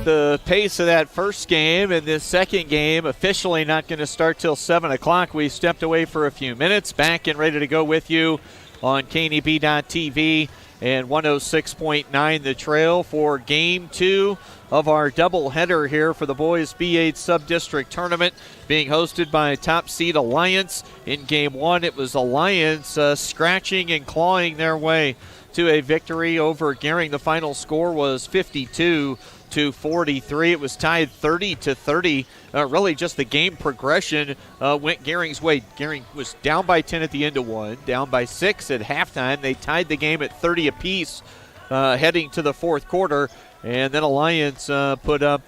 the pace of that first game, and this second game officially not going to start till 7 o'clock. We stepped away for a few minutes, back and ready to go with you on KNEB.TV and 106.9 The Trail for Game 2 of our doubleheader here for the boys B-8 Sub-District Tournament, being hosted by top seed Alliance. In Game 1, it was Alliance scratching and clawing their way to a victory over Gering. The final score was 52-43. It was tied 30-30. Really just the game progression went Gering's way. Gering was down by 10 at the end of one, down by 6 at halftime. They tied the game at 30 apiece heading to the fourth quarter. And then Alliance put up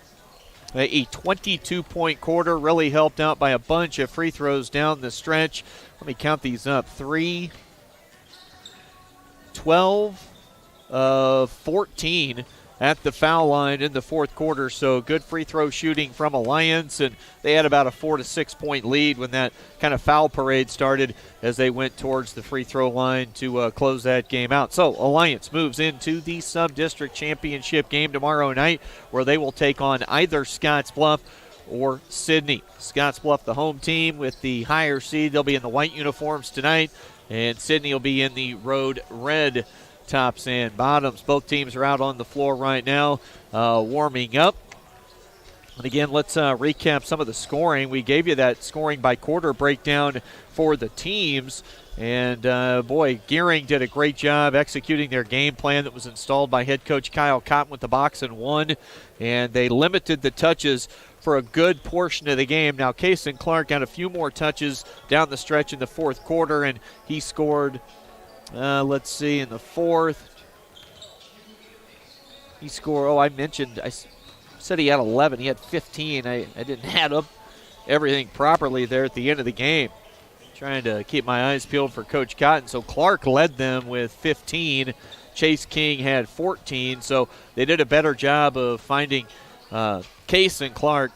a 22-point quarter, really helped out by a bunch of free throws down the stretch. Let me count these up. 3, 12, 14 at the foul line in the fourth quarter. So good free throw shooting from Alliance, and they had about a 4 to 6 point lead when that kind of foul parade started as they went towards the free throw line to close that game out. So Alliance moves into the Sub-District Championship game tomorrow night, where they will take on either Scottsbluff or Sidney. Scottsbluff, the home team with the higher seed. They'll be in the white uniforms tonight, and Sidney will be in the road red tops and bottoms. Both teams are out on the floor right now warming up. And again, let's recap some of the scoring. We gave you that scoring by quarter breakdown for the teams. And, boy, Gering did a great job executing their game plan that was installed by head coach Kyle Cotton with the box and one. And they limited the touches for a good portion of the game. Now, Cason Clark got a few more touches down the stretch in the fourth quarter, and he scored, let's see, in the fourth. He scored, I said he had 11. He had 15. I didn't add up everything properly there at the end of the game. Trying to keep my eyes peeled for Coach Cotton. So Clark led them with 15. Chase King had 14. So they did a better job of finding Cason Clark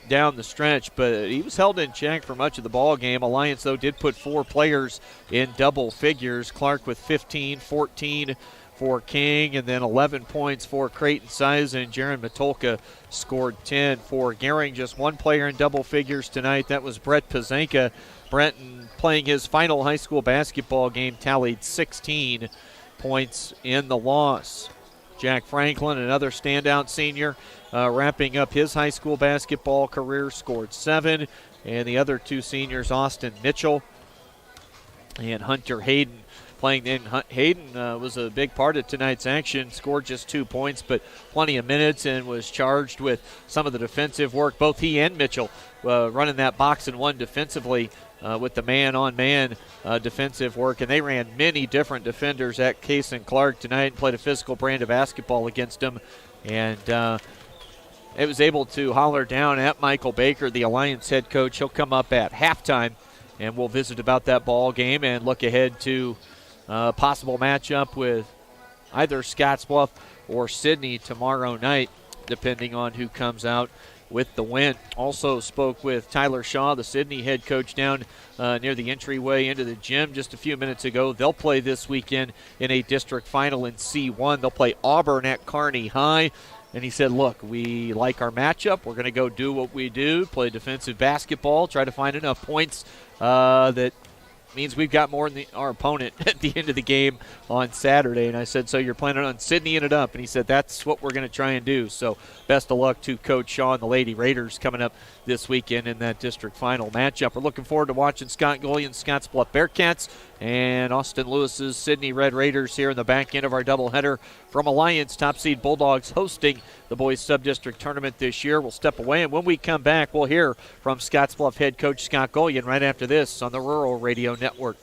down the stretch, but he was held in check for much of the ball game. Alliance, though, did put 4 players in double figures. Clark with 15, 14 for King, and then 11 points for Creighton Size, and Jaron Matulka scored 10 for Gering. Just one player in double figures tonight. That was Brett Pazanka. Brenton, playing his final high school basketball game, tallied 16 points in the loss. Jack Franklin, another standout senior, wrapping up his high school basketball career, scored 7. And the other 2 seniors, Austin Mitchell and Hunter Hayden, playing in. Hayden was a big part of tonight's action, scored just 2 points, but plenty of minutes, and was charged with some of the defensive work. Both he and Mitchell running that box and one defensively with the man-on-man defensive work, and they ran many different defenders at Cason Clark tonight and played a physical brand of basketball against him. And it was able to holler down at Michael Baker, the Alliance head coach. He'll come up at halftime, and we'll visit about that ball game and look ahead to possible matchup with either Scottsbluff or Sidney tomorrow night, depending on who comes out with the win. Also spoke with Tyler Shaw, the Sidney head coach, down near the entryway into the gym just a few minutes ago. They'll play this weekend in a district final in C1. They'll play Auburn at Kearney High. And he said, look, we like our matchup. We're going to go do what we do, play defensive basketball, try to find enough points that means we've got more than our opponent at the end of the game on Saturday. And I said, so you're planning on Sidneying it up? And he said, that's what we're going to try and do. So best of luck to Coach Shaw and the Lady Raiders coming up this weekend in that district final matchup. We're looking forward to watching Scott Golyon's Scottsbluff Bearcats and Austin Lewis's Sidney Red Raiders here in the back end of our doubleheader from Alliance. Top seed Bulldogs hosting the boys sub-district tournament this year. We'll step away, and when we come back, we'll hear from Scottsbluff head coach Scott Golyon right after this on the Rural Radio Network.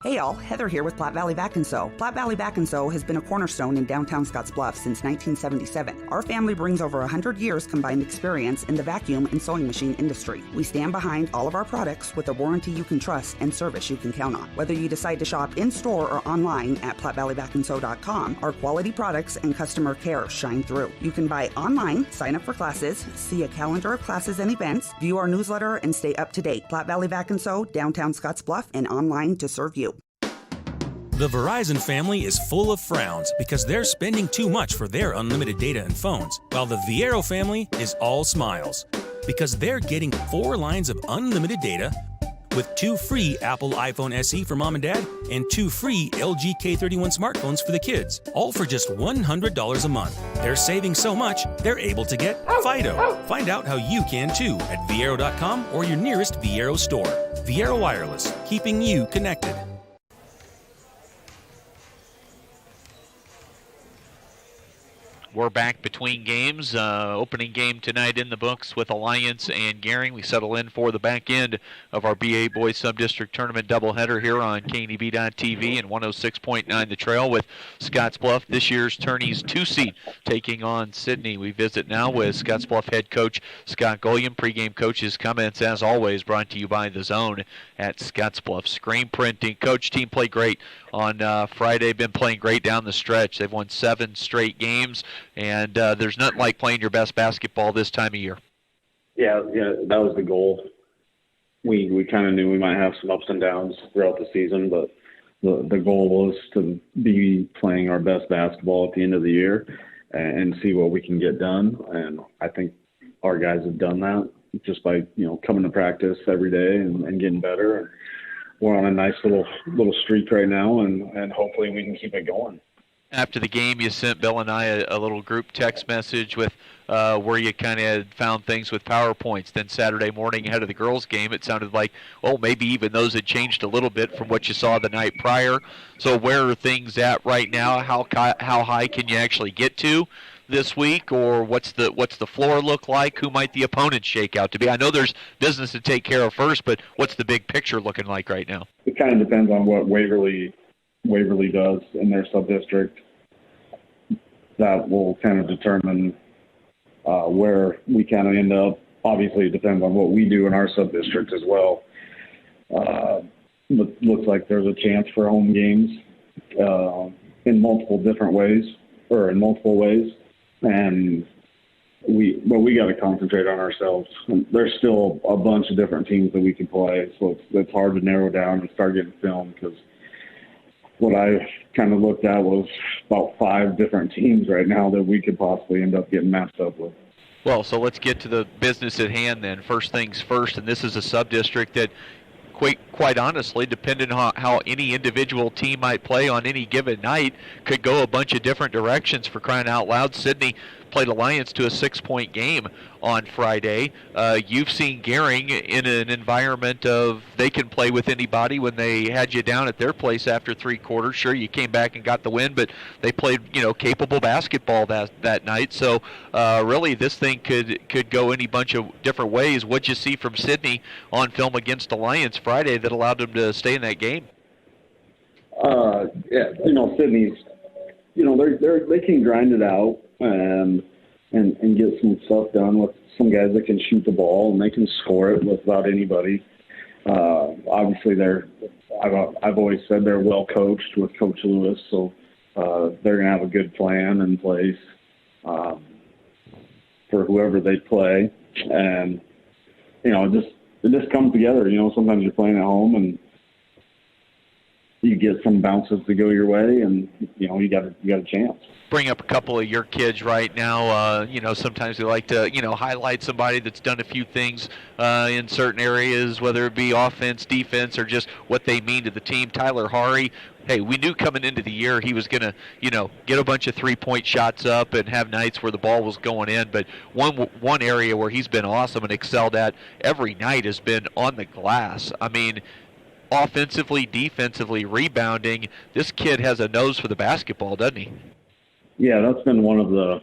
Hey y'all, Heather here with Platte Valley Vac & Sew. Platte Valley Vac & Sew has been a cornerstone in downtown Scottsbluff since 1977. Our family brings over 100 years combined experience in the vacuum and sewing machine industry. We stand behind all of our products with a warranty you can trust and service you can count on. Whether you decide to shop in-store or online at PlatteValleyVacandSew.com, our quality products and customer care shine through. You can buy online, sign up for classes, see a calendar of classes and events, view our newsletter, and stay up to date. Platte Valley Vac & Sew, downtown Scottsbluff, and online to serve you. The Verizon family is full of frowns because they're spending too much for their unlimited data and phones, while the Viero family is all smiles because they're getting 4 lines of unlimited data with 2 free Apple iPhone SE for mom and dad and 2 free LG K31 smartphones for the kids, all for just $100 a month. They're saving so much, they're able to get Fido. Find out how you can too at Viero.com or your nearest Viero store. Viero Wireless, keeping you connected. We're back between games. Opening game tonight in the books with Alliance and Gering. We settle in for the back end of our B-8 Boys Sub-District Tournament doubleheader here on KNEB.TV and 106.9 The Trail with Scottsbluff, this year's tourney's 2-seed, taking on Sidney. We visit now with Scottsbluff head coach Scott Gulliam. Pregame coach's comments, as always, brought to you by The Zone at Scottsbluff. Screen printing. Coach, team played great on Friday. Been playing great down the stretch. They've won 7 straight games. And there's nothing like playing your best basketball this time of year. Yeah, that was the goal. We kind of knew we might have some ups and downs throughout the season, but the goal was to be playing our best basketball at the end of the year and see what we can get done. And I think our guys have done that just by coming to practice every day and getting better. And we're on a nice little streak right now, and hopefully we can keep it going. After the game, you sent Bill and I a little group text message with where you kind of found things with PowerPoints. Then Saturday morning ahead of the girls' game, it sounded like, maybe even those had changed a little bit from what you saw the night prior. So where are things at right now? How high can you actually get to this week, or what's the floor look like? Who might the opponents shake out to be? I know there's business to take care of first, but what's the big picture looking like right now? It kind of depends on what Waverly does in their sub-district. That will kind of determine where we kind of end up. Obviously, it depends on what we do in our sub-district as well. It looks like there's a chance for home games in multiple ways. And we got to concentrate on ourselves. There's still a bunch of different teams that we can play, so it's hard to narrow down and start getting film, because what I kind of looked at was about 5 different teams right now that we could possibly end up getting matched up with. Well, so let's get to the business at hand then. First things first, and this is a sub-district that, quite honestly, depending on how any individual team might play on any given night, could go a bunch of different directions. For crying out loud, Sidney played Alliance to a 6-point game on Friday. You've seen Gering in an environment of they can play with anybody. When they had you down at their place after 3 quarters, sure, you came back and got the win, but they played capable basketball that night. So really this thing could go any bunch of different ways. What'd you see from Sidney on film against Alliance Friday that allowed them to stay in that game? Sidney's, they can grind it out and get some stuff done with some guys that can shoot the ball, and they can score it without anybody. Obviously, I've always said they're well coached with Coach Lewis, so they're going to have a good plan in place for whoever they play. And it just comes together. Sometimes you're playing at home and you get some bounces to go your way, and you got a chance. Bring up a couple of your kids right now. Sometimes we like to highlight somebody that's done a few things in certain areas, whether it be offense, defense, or just what they mean to the team. Tyler Hari, hey, we knew coming into the year he was going to get a bunch of 3-point shots up and have nights where the ball was going in, but one area where he's been awesome and excelled at every night has been on the glass. I mean, offensively, defensively, rebounding, this kid has a nose for the basketball, doesn't he? Yeah, that's been one of the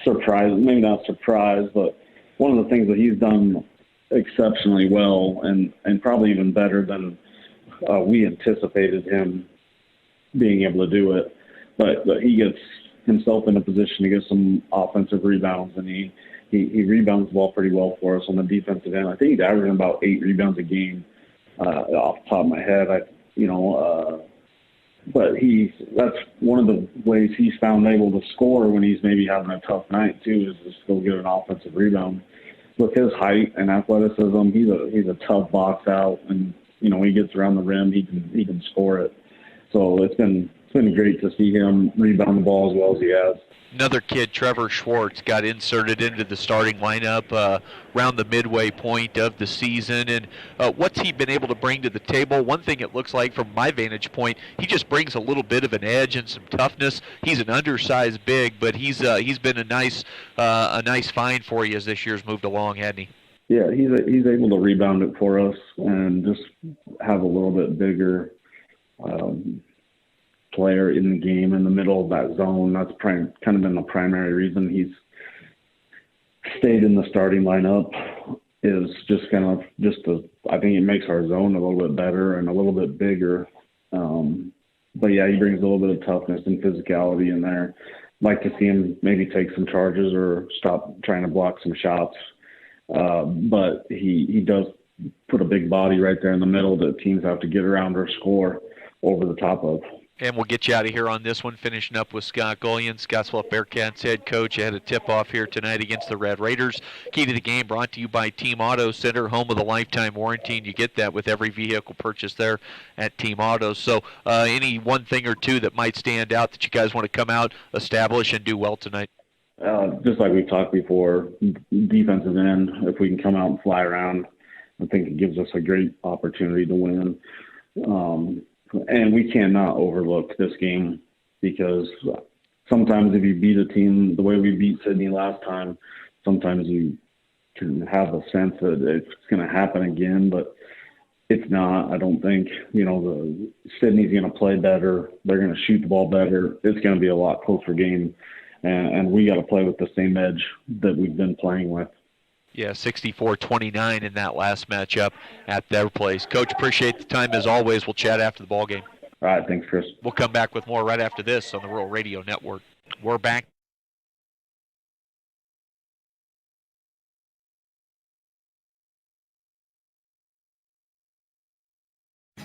maybe not surprise, but one of the things that he's done exceptionally well, and probably even better than we anticipated him being able to do it. But he gets himself in a position to get some offensive rebounds, and he rebounds the ball pretty well for us on the defensive end. I think he's averaging about 8 rebounds a game. Off the top of my head, but that's one of the ways he's found able to score when he's maybe having a tough night too, is to still get an offensive rebound. With his height and athleticism, he's a tough box out, and he gets around the rim, he can score it. So it's been great to see him rebound the ball as well as he has. Another kid, Trevor Schwartz, got inserted into the starting lineup around the midway point of the season. And what's he been able to bring to the table? One thing it looks like from my vantage point, he just brings a little bit of an edge and some toughness. He's an undersized big, but he's been a nice find for you as this year's moved along, hasn't he? Yeah, he's able to rebound it for us and just have a little bit bigger player in the game in the middle of that zone. That's kind of been the primary reason he's stayed in the starting lineup, is just I think it makes our zone a little bit better and a little bit bigger. But yeah, he brings a little bit of toughness and physicality in there. Like to see him maybe take some charges or stop trying to block some shots. But he does put a big body right there in the middle that teams have to get around or score over the top of. And we'll get you out of here on this one, finishing up with Scott Gullion, Scottsbluff Bearcats head coach. Had a tip-off here tonight against the Red Raiders. Key to the game brought to you by Team Auto Center, home of the lifetime warranty, and you get that with every vehicle purchase there at Team Auto. So any one thing or two that might stand out that you guys want to come out, establish, and do well tonight? Just like we talked before, defensive end, if we can come out and fly around, I think it gives us a great opportunity to win. And we cannot overlook this game, because sometimes if you beat a team the way we beat Sidney last time, sometimes you can have a sense that it's going to happen again, but it's not. I don't think, Sidney's going to play better. They're going to shoot the ball better. It's going to be a lot closer game, and we got to play with the same edge that we've been playing with. Yeah, 64-29 in that last matchup at their place. Coach, appreciate the time as always. We'll chat after the ball game. All right, thanks, Chris. We'll come back with more right after this on the Rural Radio Network. We're back.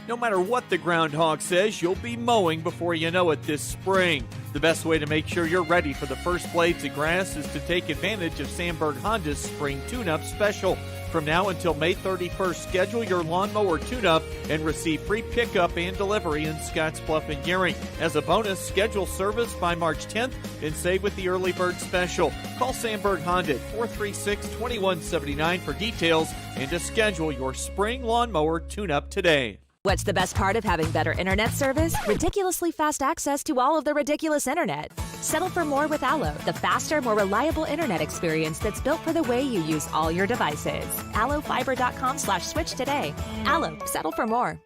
No matter what the groundhog says, you'll be mowing before you know it this spring. The best way to make sure you're ready for the first blades of grass is to take advantage of Sandberg Honda's Spring Tune-Up Special. From now until May 31st, schedule your lawnmower tune-up and receive free pickup and delivery in Scottsbluff and Gearing. As a bonus, schedule service by March 10th and save with the Early Bird Special. Call Sandberg Honda at 436-2179 for details and to schedule your spring lawnmower tune-up today. What's the best part of having better internet service? Ridiculously fast access to all of the ridiculous internet. Settle for more with Allo, the faster, more reliable internet experience that's built for the way you use all your devices. AlloFiber.com/switch today. Allo, settle for more.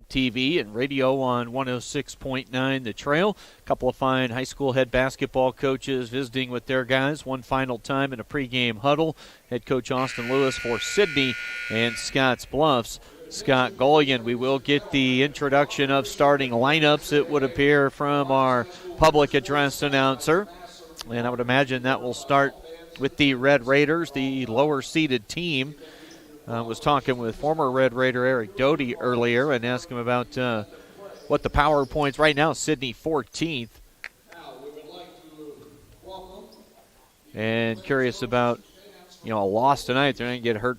TV and radio on 106.9 The Trail. A couple of fine high school head basketball coaches visiting with their guys one final time in a pregame huddle. Head coach Austin Lewis for Sidney and Scottsbluff's Scott Gullion. We will get the introduction of starting lineups, it would appear, from our public address announcer. And I would imagine that will start with the Red Raiders, the lower-seeded team. Was talking with former Red Raider Eric Doty earlier and asked him about what the power points right now. Sidney 14th. And curious about, a loss tonight. They're going to get hurt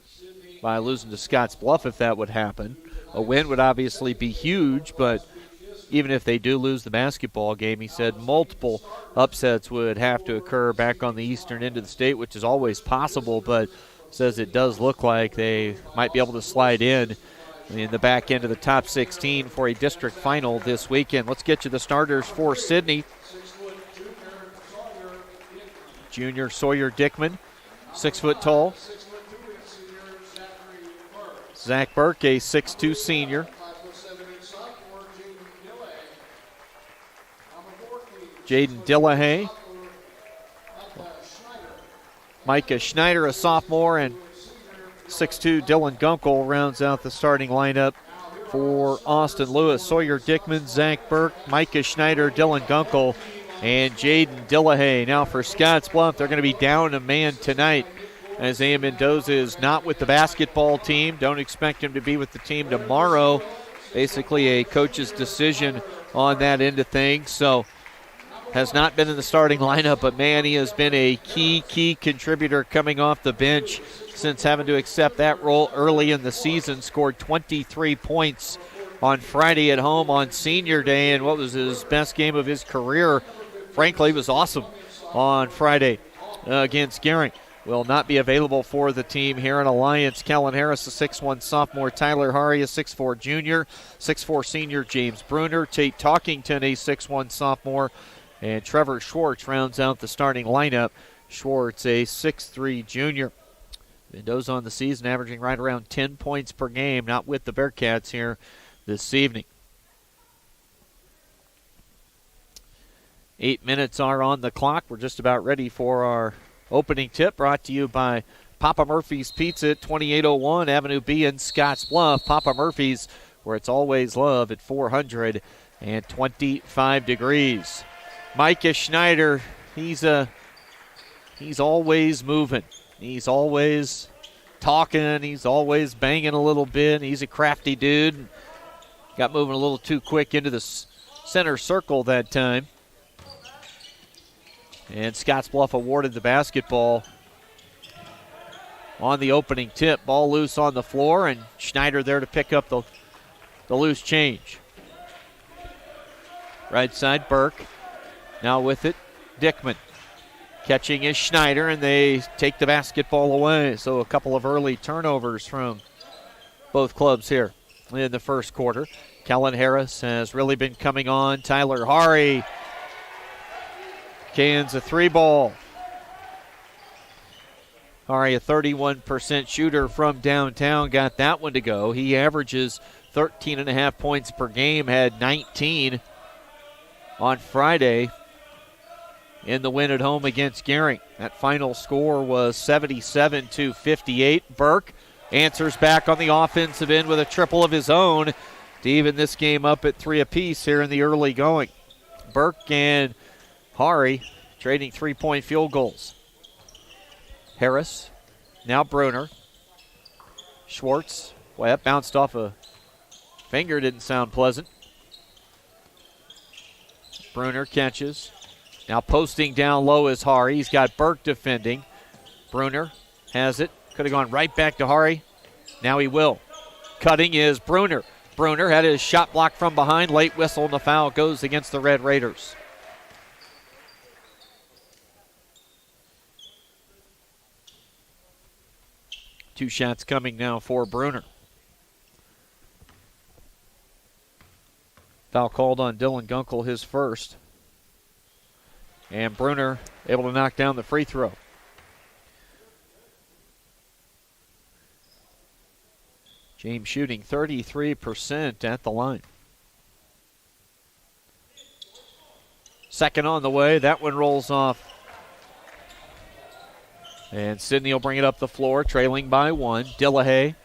by losing to Scottsbluff if that would happen. A win would obviously be huge, but even if they do lose the basketball game, he said multiple upsets would have to occur back on the eastern end of the state, which is always possible, but says it does look like they might be able to slide in the back end of the top 16 for a district final this weekend. Let's get you the starters for Sidney. Junior Sawyer Dickman, 6 foot tall. Zach Burke, a 6'2 senior. Jaden Dillahay. Micah Schneider, a sophomore, and 6'2 Dylan Gunkel rounds out the starting lineup for Austin Lewis. Sawyer Dickman, Zach Burke, Micah Schneider, Dylan Gunkel, and Jaden Dillahay. Now for Scottsbluff, they're going to be down a man tonight as Ian Mendoza is not with the basketball team. Don't expect him to be with the team tomorrow. Basically a coach's decision on that end of things. So has not been in the starting lineup, but man, he has been a key contributor coming off the bench since having to accept that role early in the season. Scored 23 points on Friday at home on Senior Day, and what was his best game of his career, frankly, was awesome on Friday against Gering. Will not be available for the team here in Alliance. Kellen Harris, a 6'1 sophomore. Tyler Hari, a 6'4 junior. 6'4 senior James Bruner. Tate Talkington, a 6'1 sophomore. And Trevor Schwartz rounds out the starting lineup. Schwartz, a 6'3 junior. Mendoza on the season averaging right around 10 points per game, not with the Bearcats here this evening. 8 minutes are on the clock. We're just about ready for our opening tip, brought to you by Papa Murphy's Pizza at 2801 Avenue B in Scottsbluff. Papa Murphy's, where it's always love, at 425 degrees. Micah Schneider, he's always moving. He's always talking. He's always banging a little bit. He's a crafty dude. Got moving a little too quick into the center circle that time. And Scottsbluff awarded the basketball on the opening tip. Ball loose on the floor, and Schneider there to pick up the loose change. Right side, Burke. Now with it, Dickman. Catching is Schneider, and they take the basketball away. So a couple of early turnovers from both clubs here in the first quarter. Kellen Harris has really been coming on. Tyler Hari cans a three ball. Hari, a 31% shooter from downtown, got that one to go. He averages 13.5 points per game, had 19 on Friday in the win at home against Gering. That final score was 77-58. Burke answers back on the offensive end with a triple of his own to even this game up at 3 apiece here in the early going. Burke and Hari trading three-point field goals. Harris, now Bruner. Schwartz, well, that bounced off a finger, didn't sound pleasant. Bruner catches. Now posting down low is Hari. He's got Burke defending. Bruner has it. Could have gone right back to Hari. Now he will. Cutting is Bruner. Bruner had his shot blocked from behind. Late whistle, and the foul goes against the Red Raiders. Two shots coming now for Bruner. Foul called on Dylan Gunkel, his first. And Bruner able to knock down the free throw. James shooting 33% at the line. Second on the way. That one rolls off. And Sidney will bring it up the floor, trailing by one. Dillahay.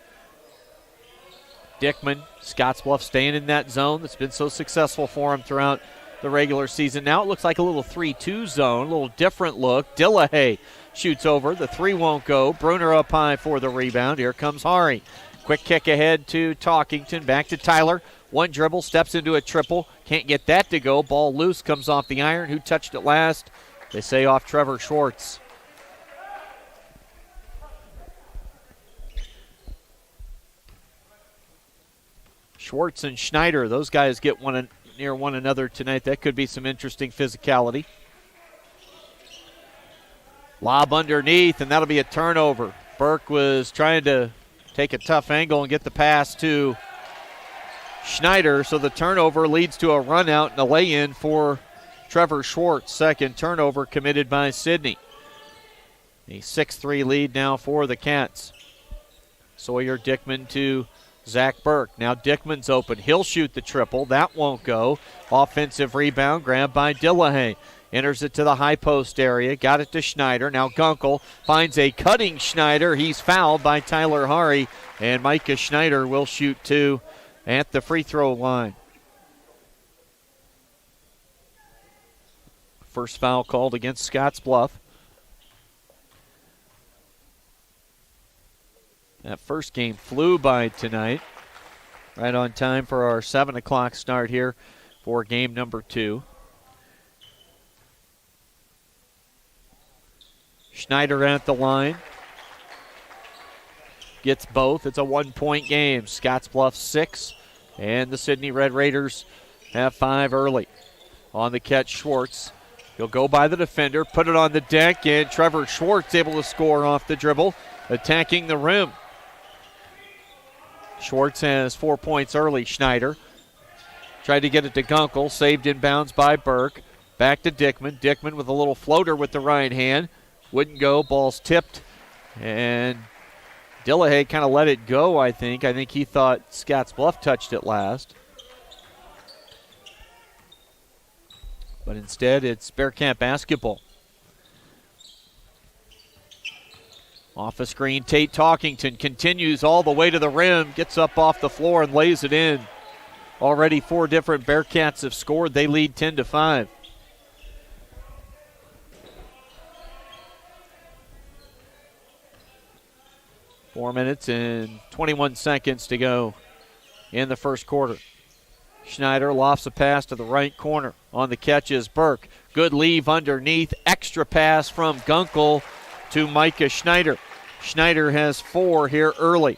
Dickman. Scottsbluff staying in that zone that's been so successful for him throughout the regular season. Now it looks like a little 3-2 zone, a little different look. Dillahay shoots over. The three won't go. Bruner up high for the rebound. Here comes Hari. Quick kick ahead to Talkington. Back to Tyler. One dribble, steps into a triple. Can't get that to go. Ball loose, comes off the iron. Who touched it last? They say off Trevor Schwartz. Schwartz and Schneider, those guys get near one another tonight. That could be some interesting physicality. Lob underneath, and that'll be a turnover. Burke was trying to take a tough angle and get the pass to Schneider, so the turnover leads to a run out and a lay-in for Trevor Schwartz. Second turnover committed by Sidney. A 6-3 lead now for the Cats. Sawyer Dickman to Zach Burke. Now Dickman's open. He'll shoot the triple. That won't go. Offensive rebound grabbed by Dillahay. Enters it to the high post area. Got it to Schneider. Now Gunkel finds a cutting Schneider. He's fouled by Tyler Hari. And Micah Schneider will shoot two at the free throw line. First foul called against Scottsbluff. That first game flew by tonight. Right on time for our 7 o'clock start here for game number 2. Schneider at the line. Gets both. It's a 1-point game. Scottsbluff 6, and the Sidney Red Raiders have 5 early. On the catch, Schwartz. He'll go by the defender, put it on the deck, and Trevor Schwartz able to score off the dribble, attacking the rim. Schwartz has 4 points early. Schneider tried to get it to Gunkel, saved inbounds by Burke. Back to Dickman. Dickman with a little floater with the right hand. Wouldn't go. Ball's tipped. And Dillahay kind of let it go, I think. I think he thought Scottsbluff touched it last. But instead, it's Bearcat basketball. Off a screen, Tate Talkington continues all the way to the rim, gets up off the floor and lays it in. Already 4 different Bearcats have scored. They lead 10-5. Four minutes and 21 seconds to go in the first quarter. Schneider lofts a pass to the right corner. On the catch is Burke. Good leave underneath. Extra pass from Gunkel to Micah Schneider. Schneider has 4 here early.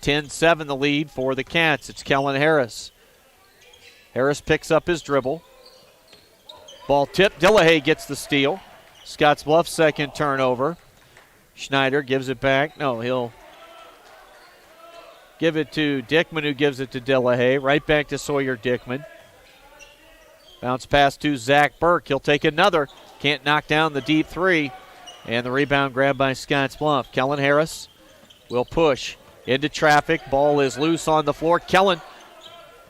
10-7 the lead for the Cats. It's Kellen Harris. Harris picks up his dribble. Ball tipped. Dillahay gets the steal. Scottsbluff second turnover. Schneider gives it back. No, he'll give it to Dickman, who gives it to Dillahay. Right back to Sawyer Dickman. Bounce pass to Zach Burke. He'll take another. Can't knock down the deep 3. And the rebound grabbed by Scottsbluff. Kellen Harris will push into traffic. Ball is loose on the floor. Kellen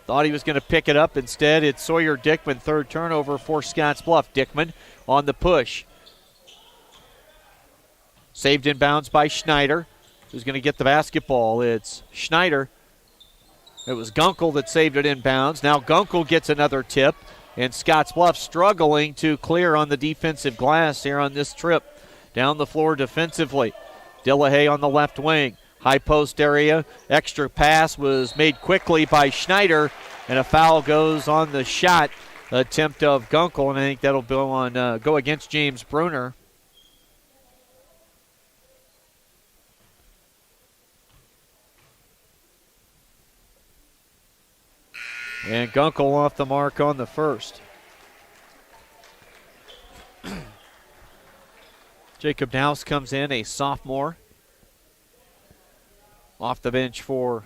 thought he was going to pick it up. Instead, it's Sawyer Dickman. Third turnover for Scottsbluff. Dickman on the push. Saved inbounds by Schneider, who's going to get the basketball. It's Schneider. It was Gunkel that saved it inbounds. Now Gunkel gets another tip, and Scottsbluff struggling to clear on the defensive glass here on this trip. Down the floor defensively. Dillahay on the left wing. High post area. Extra pass was made quickly by Schneider, and a foul goes on the shot attempt of Gunkel, and I think that'll go against James Bruner. And Gunkel off the mark on the first. Jacob Dowse comes in, a sophomore. Off the bench for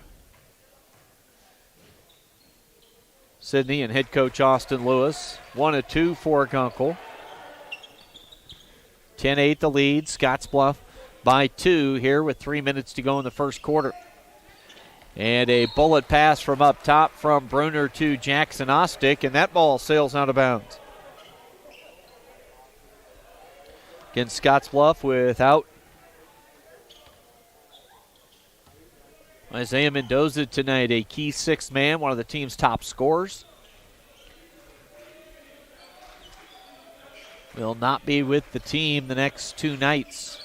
Sidney and head coach Austin Lewis. 1 of 2 for Gunkel. 10-8 the lead. Scottsbluff by 2 here with 3 minutes to go in the first quarter. And a bullet pass from up top from Bruner to Jackson Ostick, and that ball sails out of bounds. Again, Scottsbluff without Isaiah Mendoza tonight, a key 6th man, one of the team's top scorers. Will not be with the team the next 2 nights.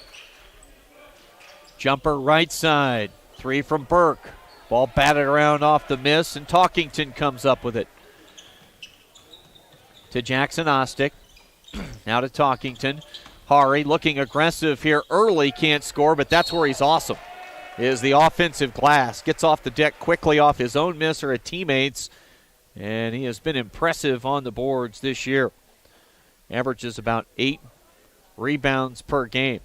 Jumper right side, 3 from Burke. Ball batted around off the miss, and Talkington comes up with it. To Jackson Ostick. Now to Talkington. Hari looking aggressive here early, can't score, but that's where he's awesome, is the offensive glass. Gets off the deck quickly off his own miss or a teammate's, and he has been impressive on the boards this year. Averages about 8 rebounds per game.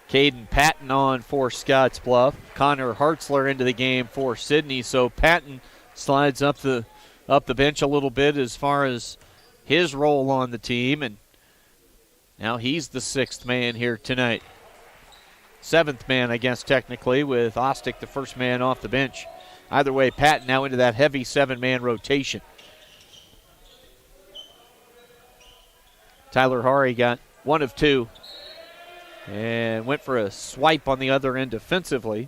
Caden Patton on for Scottsbluff. Connor Hartzler into the game for Sidney. So Patton slides up the bench a little bit as far as his role on the team, and now he's the 6th man here tonight. 7th man, I guess, technically, with Ostick the first man off the bench. Either way, Patton now into that heavy 7-man rotation. Tyler Hari got 1 of 2. And went for a swipe on the other end defensively.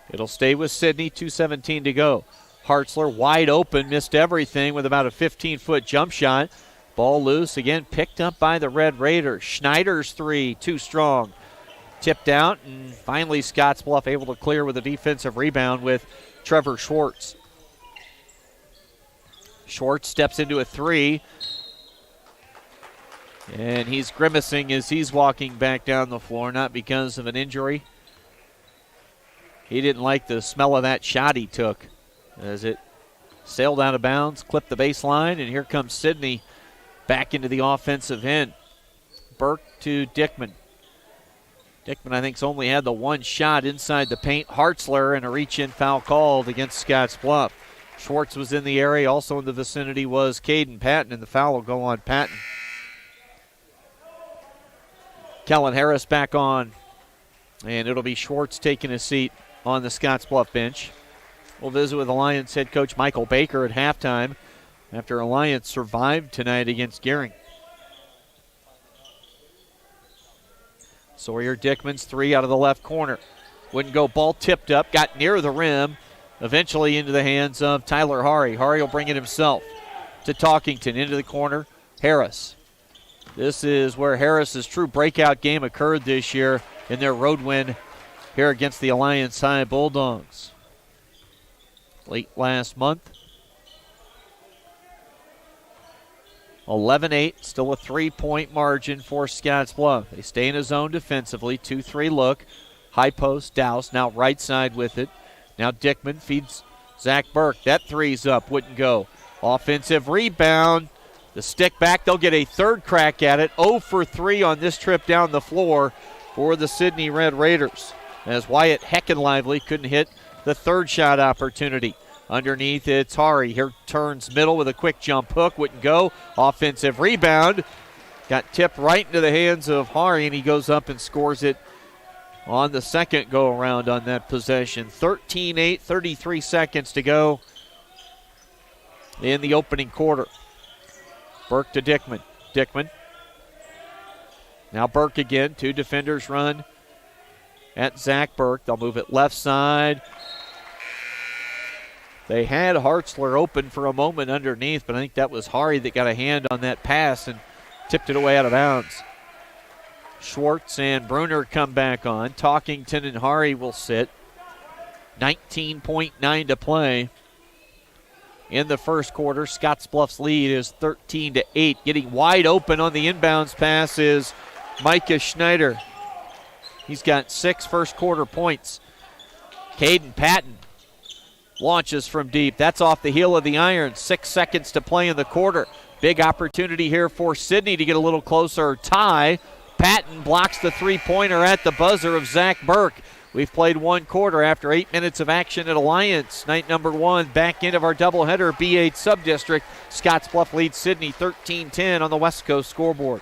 It'll stay with Sidney, 2:17 to go. Hartzler wide open, missed everything with about a 15-foot jump shot. Ball loose, again picked up by the Red Raiders. Schneider's three, too strong. Tipped out, and finally Scottsbluff able to clear with a defensive rebound with Trevor Schwartz. Schwartz steps into a three, and he's grimacing as he's walking back down the floor, not because of an injury. He didn't like the smell of that shot he took as it sailed out of bounds, clipped the baseline, and here comes Sidney back into the offensive end. Burke to Dickman. Dickman, I think, has only had the one shot inside the paint. Hartzler, and a reach-in foul called against Scottsbluff. Schwartz was in the area. Also in the vicinity was Caden Patton, and the foul will go on Patton. Kellen Harris back on, and it'll be Schwartz taking a seat on the Scottsbluff bench. We'll visit with Alliance head coach Michael Baker at halftime after Alliance survived tonight against Gering. Sawyer Dickman's three out of the left corner. Wouldn't go, ball tipped up, got near the rim, eventually into the hands of Tyler Hari. Hari will bring it himself to Talkington, into the corner. Harris. This is where Harris's true breakout game occurred this year in their road win here against the Alliance High Bulldogs. Late last month. 11-8, still a 3-point margin for Scottsbluff. They stay in a zone defensively, 2-3 look. High post, Douse now right side with it. Now Dickman feeds Zach Burke. That three's up, wouldn't go. Offensive rebound. The stick back, they'll get a third crack at it. 0 for 3 on this trip down the floor for the Sidney Red Raiders, as Wyatt Heckenlively couldn't hit the third shot opportunity. Underneath, it's Hari. Here turns middle with a quick jump hook. Wouldn't go. Offensive rebound. Got tipped right into the hands of Hari, and he goes up and scores it on the second go-around on that possession. 13-8, 33 seconds to go in the opening quarter. Burke to Dickman. Dickman. Now Burke again. Two defenders run at Zach Burke. They'll move it left side. They had Hartzler open for a moment underneath, but I think that was Hari that got a hand on that pass and tipped it away out of bounds. Schwartz and Bruner come back on. Talkington and Hari will sit. 19.9 to play in the first quarter. Scottsbluff's lead is 13-8. Getting wide open on the inbounds pass is Micah Schneider. He's got 6 first quarter points. Caden Patton launches from deep. That's off the heel of the iron. 6 seconds to play in the quarter. Big opportunity here for Sidney to get a little closer. Tie. Patton blocks the three-pointer at the buzzer of Zach Burke. We've played one quarter after 8 minutes of action at Alliance. Night number 1, back end of our doubleheader, B-8 Sub-District. Scottsbluff leads Sidney 13-10 on the West Coast scoreboard.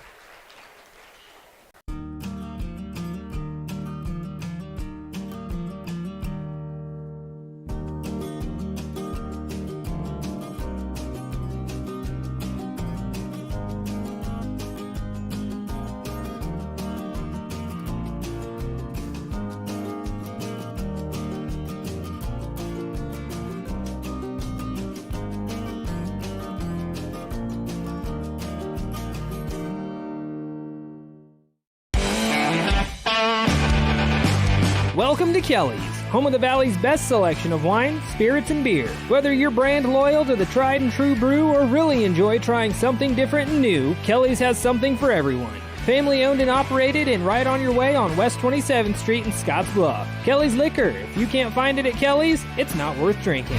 Welcome to Kelly's, home of the Valley's best selection of wine, spirits, and beer. Whether you're brand loyal to the tried and true brew or really enjoy trying something different and new, Kelly's has something for everyone. Family owned and operated and right on your way on West 27th Street in Scottsbluff. Kelly's Liquor. If you can't find it at Kelly's, it's not worth drinking.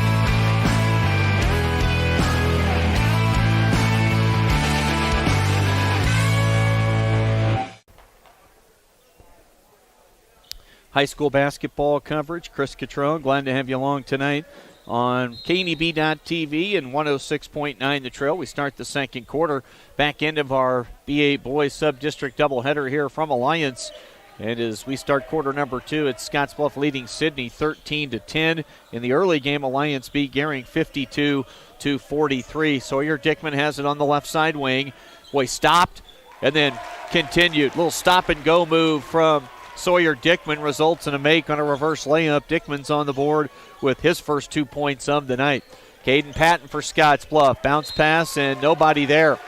High school basketball coverage. Chris Catrone, glad to have you along tonight on KNEB.TV and 106.9 The Trail. We start the second quarter, back end of our B8 Boys Sub-District doubleheader here from Alliance. And as we start quarter number 2, it's Scottsbluff leading Sidney 13-10. In the early game, Alliance beat Gering 52-43. Sawyer Dickman has it on the left side wing. Boy, stopped and then continued. Little stop-and-go move from Sawyer Dickman results in a make on a reverse layup. Dickman's on the board with his first 2 points of the night. Caden Patton for Scottsbluff. Bounce pass and nobody there.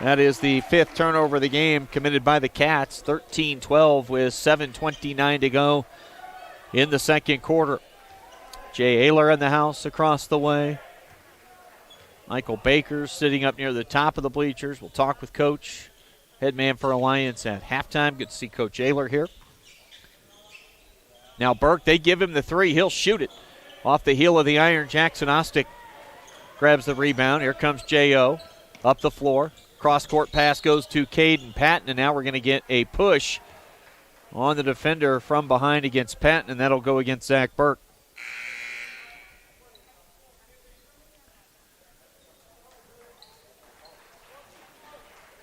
That is the 5th turnover of the game committed by the Cats. 13-12 with 7:29 to go in the second quarter. Jay Ayler in the house across the way. Michael Baker sitting up near the top of the bleachers. We'll talk with Coach, head man for Alliance at halftime. Good to see Coach Ayler here. Now Burke, they give him the three. He'll shoot it. Off the heel of the iron, Jackson Ostick grabs the rebound. Here comes J.O. up the floor. Cross-court pass goes to Caden Patton, and now we're going to get a push on the defender from behind against Patton, and that'll go against Zach Burke.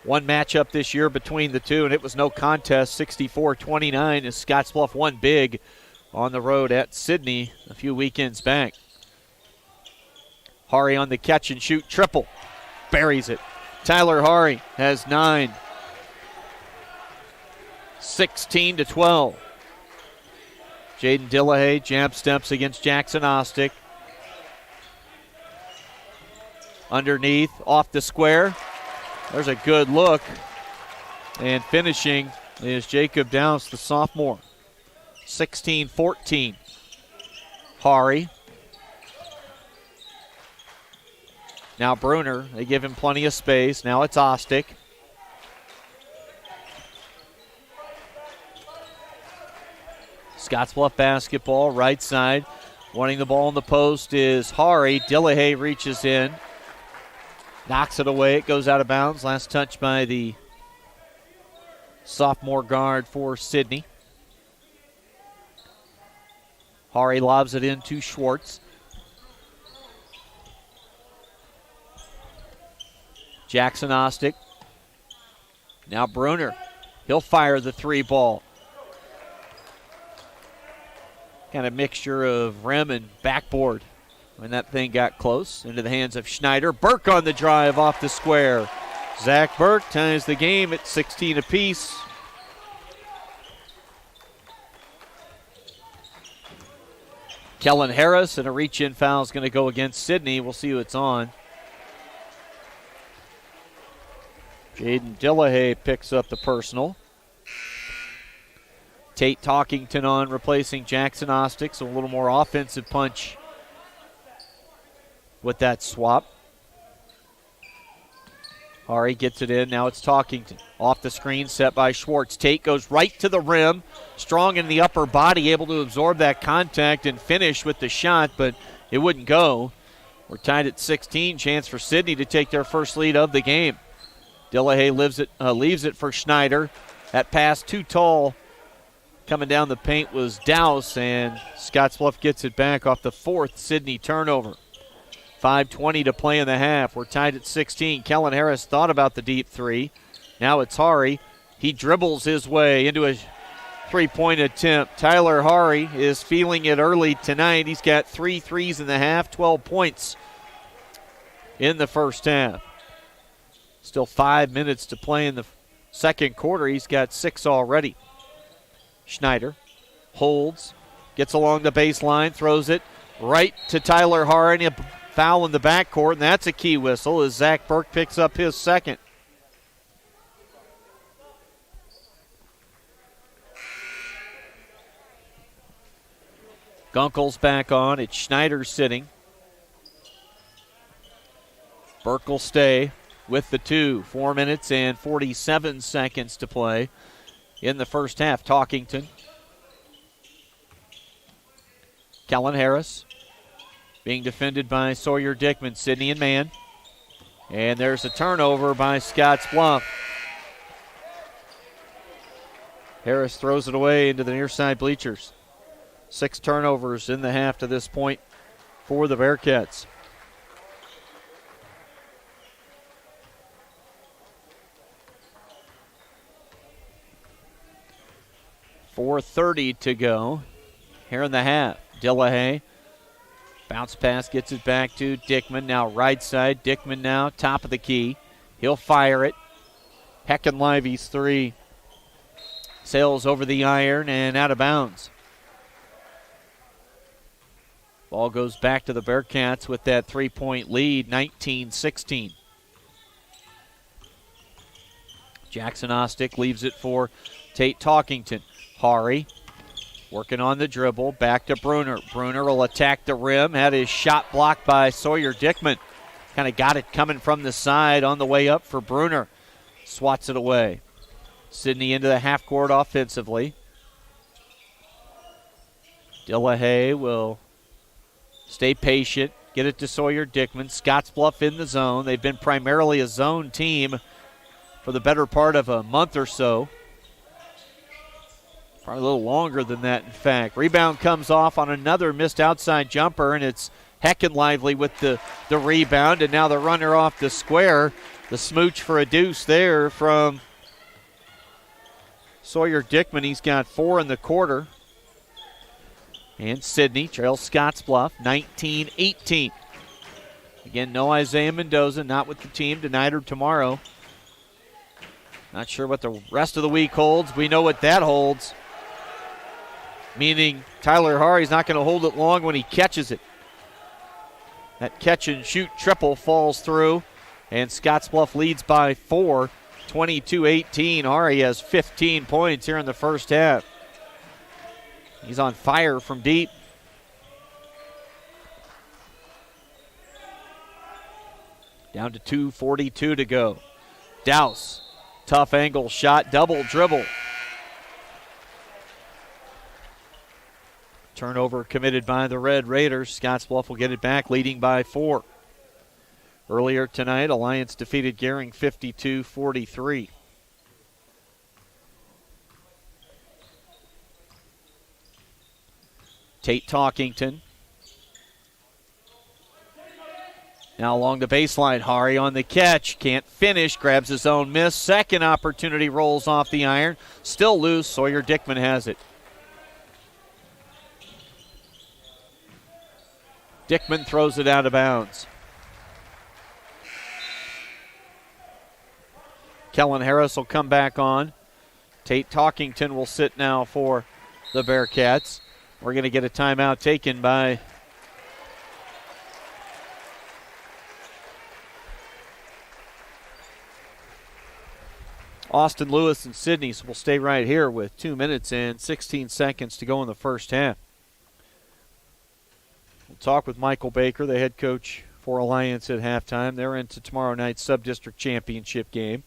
One matchup this year between the two, and it was no contest. 64-29 as Scottsbluff won big on the road at Sidney a few weekends back. Hari on the catch and shoot triple. Buries it. Tyler Hari has 9. 16-12. Jaden Dillahay jab steps against Jackson Ostick. Underneath, off the square. There's a good look. And finishing is Jacob Dowse, the sophomore. 16-14. Hari. Now Bruner, they give him plenty of space. Now it's Ostick. Scottsbluff basketball, right side. Wanting the ball in the post is Hari. Dillahay reaches in. Knocks it away. It goes out of bounds. Last touch by the sophomore guard for Sidney. Hari lobs it in to Schwartz. Jackson Ostick. Now Bruner. He'll fire the three ball. Kind of mixture of rim and backboard when that thing got close. Into the hands of Schneider. Burke on the drive off the square. Zach Burke ties the game at 16 apiece. Kellen Harris, and a reach-in foul is going to go against Sidney. We'll see who it's on. Jaden Dillahay picks up the personal. Tate Talkington on, replacing Jackson Ostick, so a little more offensive punch with that swap. Hari gets it in. Now it's Talkington. Off the screen, set by Schwartz. Tate goes right to the rim. Strong in the upper body, able to absorb that contact and finish with the shot, but it wouldn't go. We're tied at 16. Chance for Sidney to take their first lead of the game. Dillahay leaves it for Schneider. That pass too tall. Coming down the paint was Dowse, and Scottsbluff gets it back off the 4th Sidney turnover. 5:20 to play in the half. We're tied at 16. Kellen Harris thought about the deep three. Now it's Hari. He dribbles his way into a three-point attempt. Tyler Hari is feeling it early tonight. He's got 3 threes in the half, 12 points in the first half. Still 5 minutes to play in the second quarter. He's got 6 already. Schneider holds, gets along the baseline, throws it right to Tyler Hari. A foul in the backcourt, and that's a key whistle as Zach Burke picks up his second. Gunkel's back on. It's Schneider sitting. Burke will stay with the 2. 4 minutes and 47 seconds to play in the first half. Talkington. Kellen Harris being defended by Sawyer Dickman. Sidney and man. And there's a turnover by Scottsbluff. Harris throws it away into the near side bleachers. 6 turnovers in the half to this point for the Bearcats. .4:30 to go here in the half. Dillahay. Bounce pass gets it back to Dickman. Now right side. Dickman now top of the key. He'll fire it. Heckenlivey's three sails over the iron and out of bounds. Ball goes back to the Bearcats with that 3-point lead, 19-16. Jackson Ostick leaves it for Tate Talkington. Hari working on the dribble. Back to Bruner. Bruner will attack the rim. Had his shot blocked by Sawyer Dickman. Kind of got it coming from the side on the way up for Bruner. Swats it away. Sidney into the half court offensively. Dillahay will stay patient. Get it to Sawyer Dickman. Scottsbluff in the zone. They've been primarily a zone team for the better part of a month or so. Probably a little longer than that, in fact. Rebound comes off on another missed outside jumper, and it's Heckin Lively with the rebound, and now the runner off the square. The smooch for a deuce there from Sawyer Dickman. He's got 4 in the quarter. And Sidney trails Scottsbluff 19-18. Again, no Isaiah Mendoza, not with the team tonight or tomorrow. Not sure what the rest of the week holds. We know what that holds. Meaning Tyler Hari's not going to hold it long when he catches it. That catch and shoot triple falls through, and Scottsbluff leads by 4, 22-18. Hari has 15 points here in the first half. He's on fire from deep. Down to 2:42 to go. Douse, tough angle shot, double dribble. Turnover committed by the Red Raiders. Scottsbluff will get it back, leading by 4. Earlier tonight, Alliance defeated Gering 52-43. Tate Talkington. Now along the baseline, Hari on the catch. Can't finish, grabs his own miss. Second opportunity, rolls off the iron. Still loose, Sawyer Dickman has it. Dickman throws it out of bounds. Kellen Harris will come back on. Tate Talkington will sit now for the Bearcats. We're going to get a timeout taken by Austin Lewis and Sidney, so we'll stay right here with 2 minutes and 16 seconds to go in the first half. We'll talk with Michael Baker, the head coach for Alliance at halftime. They're into tomorrow night's Sub-District Championship game.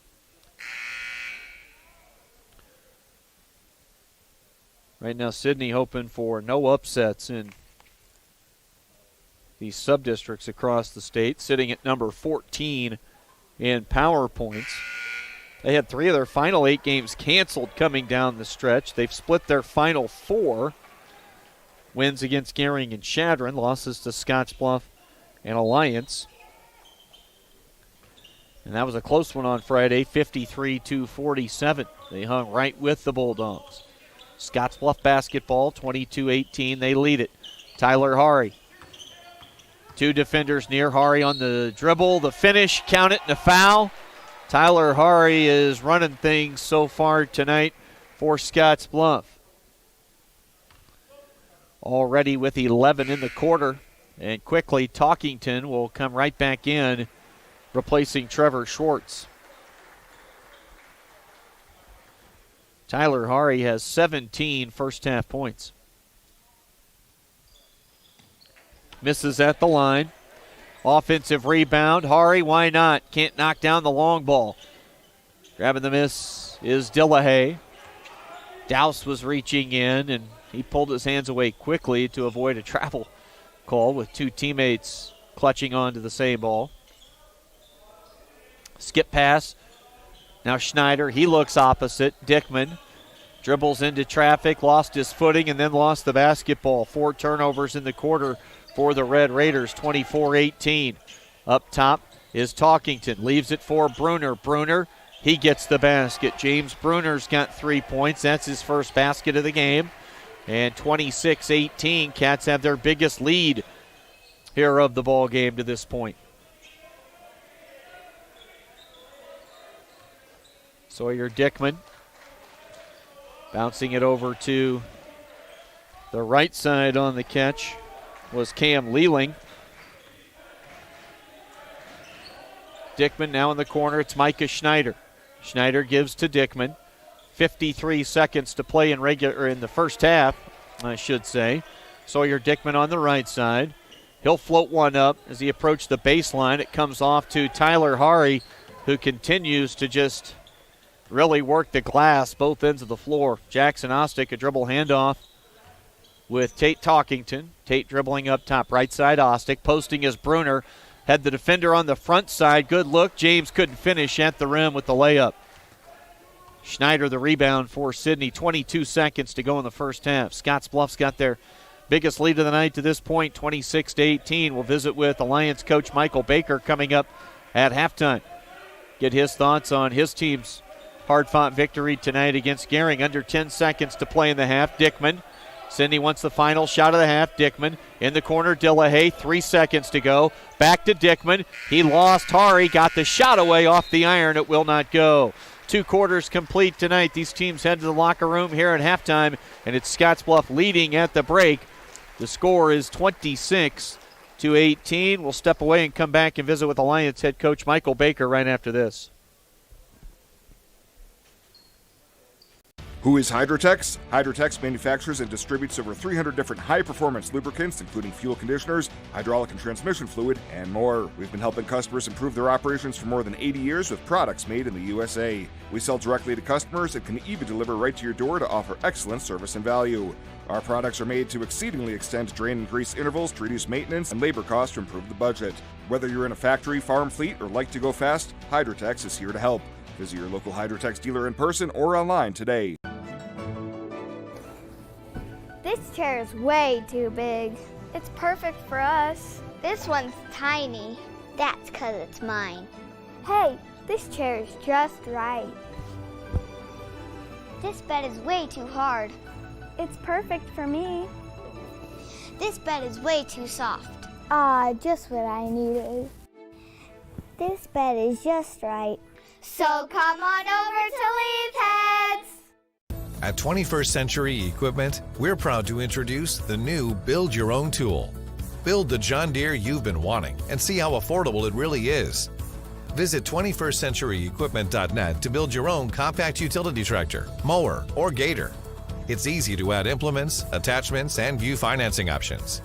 Right now, Sidney hoping for no upsets in these sub-districts across the state, sitting at number 14 in power points. They had 3 of their final 8 games canceled coming down the stretch. They've split their final 4. Wins against Gering and Chadron, losses to Scottsbluff and Alliance. And that was a close one on Friday, 53-47. They hung right with the Bulldogs. Scottsbluff basketball, 22-18. They lead it. Tyler Hari. 2 defenders near. Hari on the dribble. The finish, count it, and a foul. Tyler Hari is running things so far tonight for Scottsbluff. Already with 11 in the quarter. And quickly, Talkington will come right back in, replacing Trevor Schwartz. Tyler Hari has 17 first-half points. Misses at the line. Offensive rebound. Hari, why not? Can't knock down the long ball. Grabbing the miss is Dillahay. Douse was reaching in, and he pulled his hands away quickly to avoid a travel call with 2 teammates clutching onto the same ball. Skip pass. Now Schneider, he looks opposite. Dickman dribbles into traffic, lost his footing, and then lost the basketball. 4 turnovers in the quarter for the Red Raiders, 24-18. Up top is Talkington, leaves it for Bruner. Bruner, he gets the basket. James Bruner's got 3 points. That's his first basket of the game. And 26-18, Cats have their biggest lead here of the ball game to this point. Sawyer Dickman bouncing it over to the right side on the catch was Cam Leeling. Dickman now in the corner. It's Micah Schneider. Schneider gives to Dickman. 53 seconds to play in the first half, I should say. Sawyer Dickman on the right side. He'll float one up as he approaches the baseline. It comes off to Tyler Hari, who continues to just really work the glass, both ends of the floor. Jackson Ostick, a dribble handoff with Tate Talkington. Tate dribbling up top, right side Ostick. Posting is Bruner. Had the defender on the front side. Good look. James couldn't finish at the rim with the layup. Schneider the rebound for Sidney. 22 seconds to go in the first half. Scottsbluff's got their biggest lead of the night to this point, 26-18. We'll visit with Alliance coach Michael Baker coming up at halftime. Get his thoughts on his team's hard-fought victory tonight against Gering. Under 10 seconds to play in the half. Dickman. Sidney wants the final shot of the half. Dickman in the corner. Dillahay, 3 seconds to go. Back to Dickman. He lost Hari. Got the shot away off the iron. It will not go. 2 quarters complete tonight. These teams head to the locker room here at halftime, and it's Scottsbluff leading at the break. The score is 26-18. We'll step away and come back and visit with Alliance head coach Michael Baker right after this. Who is Hydrotex? Hydrotex manufactures and distributes over 300 different high-performance lubricants, including fuel conditioners, hydraulic and transmission fluid, and more. We've been helping customers improve their operations for more than 80 years with products made in the USA. We sell directly to customers and can even deliver right to your door to offer excellent service and value. Our products are made to exceedingly extend drain and grease intervals to reduce maintenance and labor costs to improve the budget. Whether you're in a factory, farm fleet, or like to go fast, Hydrotex is here to help. Visit your local Hydrotex dealer in person or online today. This chair is way too big. It's perfect for us. This one's tiny. That's 'cause it's mine. Hey, this chair is just right. This bed is way too hard. It's perfect for me. This bed is way too soft. Just what I needed. This bed is just right. So come on over to Leeds Heads. At 21st Century Equipment, we're proud to introduce the new Build Your Own tool. Build the John Deere you've been wanting and see how affordable it really is. Visit 21stcenturyequipment.net to build your own compact utility tractor, mower, or gator. It's easy to add implements, attachments, and view financing options.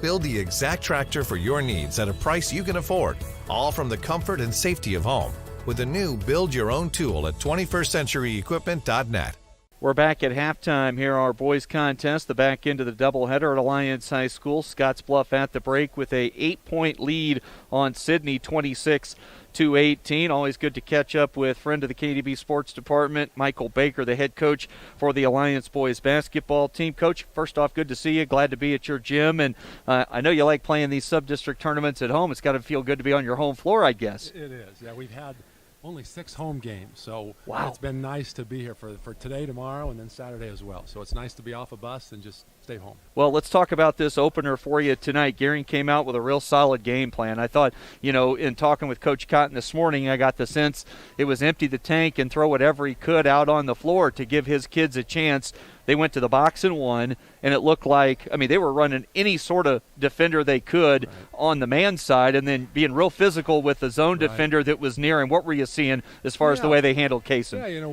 Build the exact tractor for your needs at a price you can afford, all from the comfort and safety of home, with the new Build Your Own tool at 21stcenturyequipment.net. We're back at halftime here, our boys contest, the back end of the doubleheader at Alliance High School. Scottsbluff at the break with a 8-point lead on Sidney, 26-18. Always good to catch up with friend of the KDB Sports Department, Michael Baker, the head coach for the Alliance boys basketball team. Coach, first off, good to see you. Glad to be at your gym. And I know you like playing these sub-district tournaments at home. It's got to feel good to be on your home floor, I guess. It is. Yeah, we've had only 6 home games, so wow. It's been nice to be here for today, tomorrow, and then Saturday as well. So it's nice to be off a bus and just stay home. Well, let's talk about this opener for you tonight. Gering came out with a real solid game plan. I thought, in talking with Coach Cotton this morning, I got the sense it was empty the tank and throw whatever he could out on the floor to give his kids a chance. They went to the box and won, and it looked like, they were running any sort of defender they could on the man side and then being real physical with the zone defender that was near him. What were you seeing as far as the way they handled Kaysen? Yeah,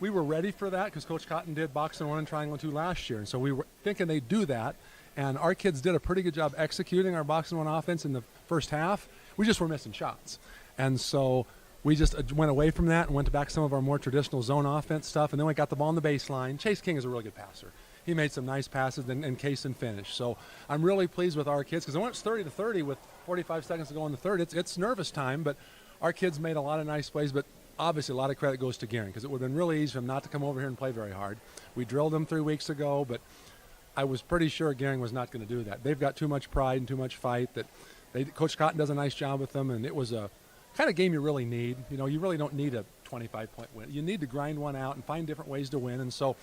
we were ready for that because Coach Cotton did box and 1 and triangle 2 last year, and so we were thinking they'd do that, and our kids did a pretty good job executing our box and 1 offense in the first half. We just were missing shots, and so we just went away from that and went back to some of our more traditional zone offense stuff, and then we got the ball on the baseline. Chase King is a really good passer. He made some nice passes and Kaysen finished. So I'm really pleased with our kids because when it's 30-30 with 45 seconds to go in the third, it's nervous time, but our kids made a lot of nice plays, but obviously a lot of credit goes to Gering because it would have been really easy for him not to come over here and play very hard. We drilled them 3 weeks ago, but I was pretty sure Gering was not going to do that. They've got too much pride and too much fight. Coach Cotton does a nice job with them, and it was a kind of game you really need. You really don't need a 25-point win. You need to grind one out and find different ways to win, and so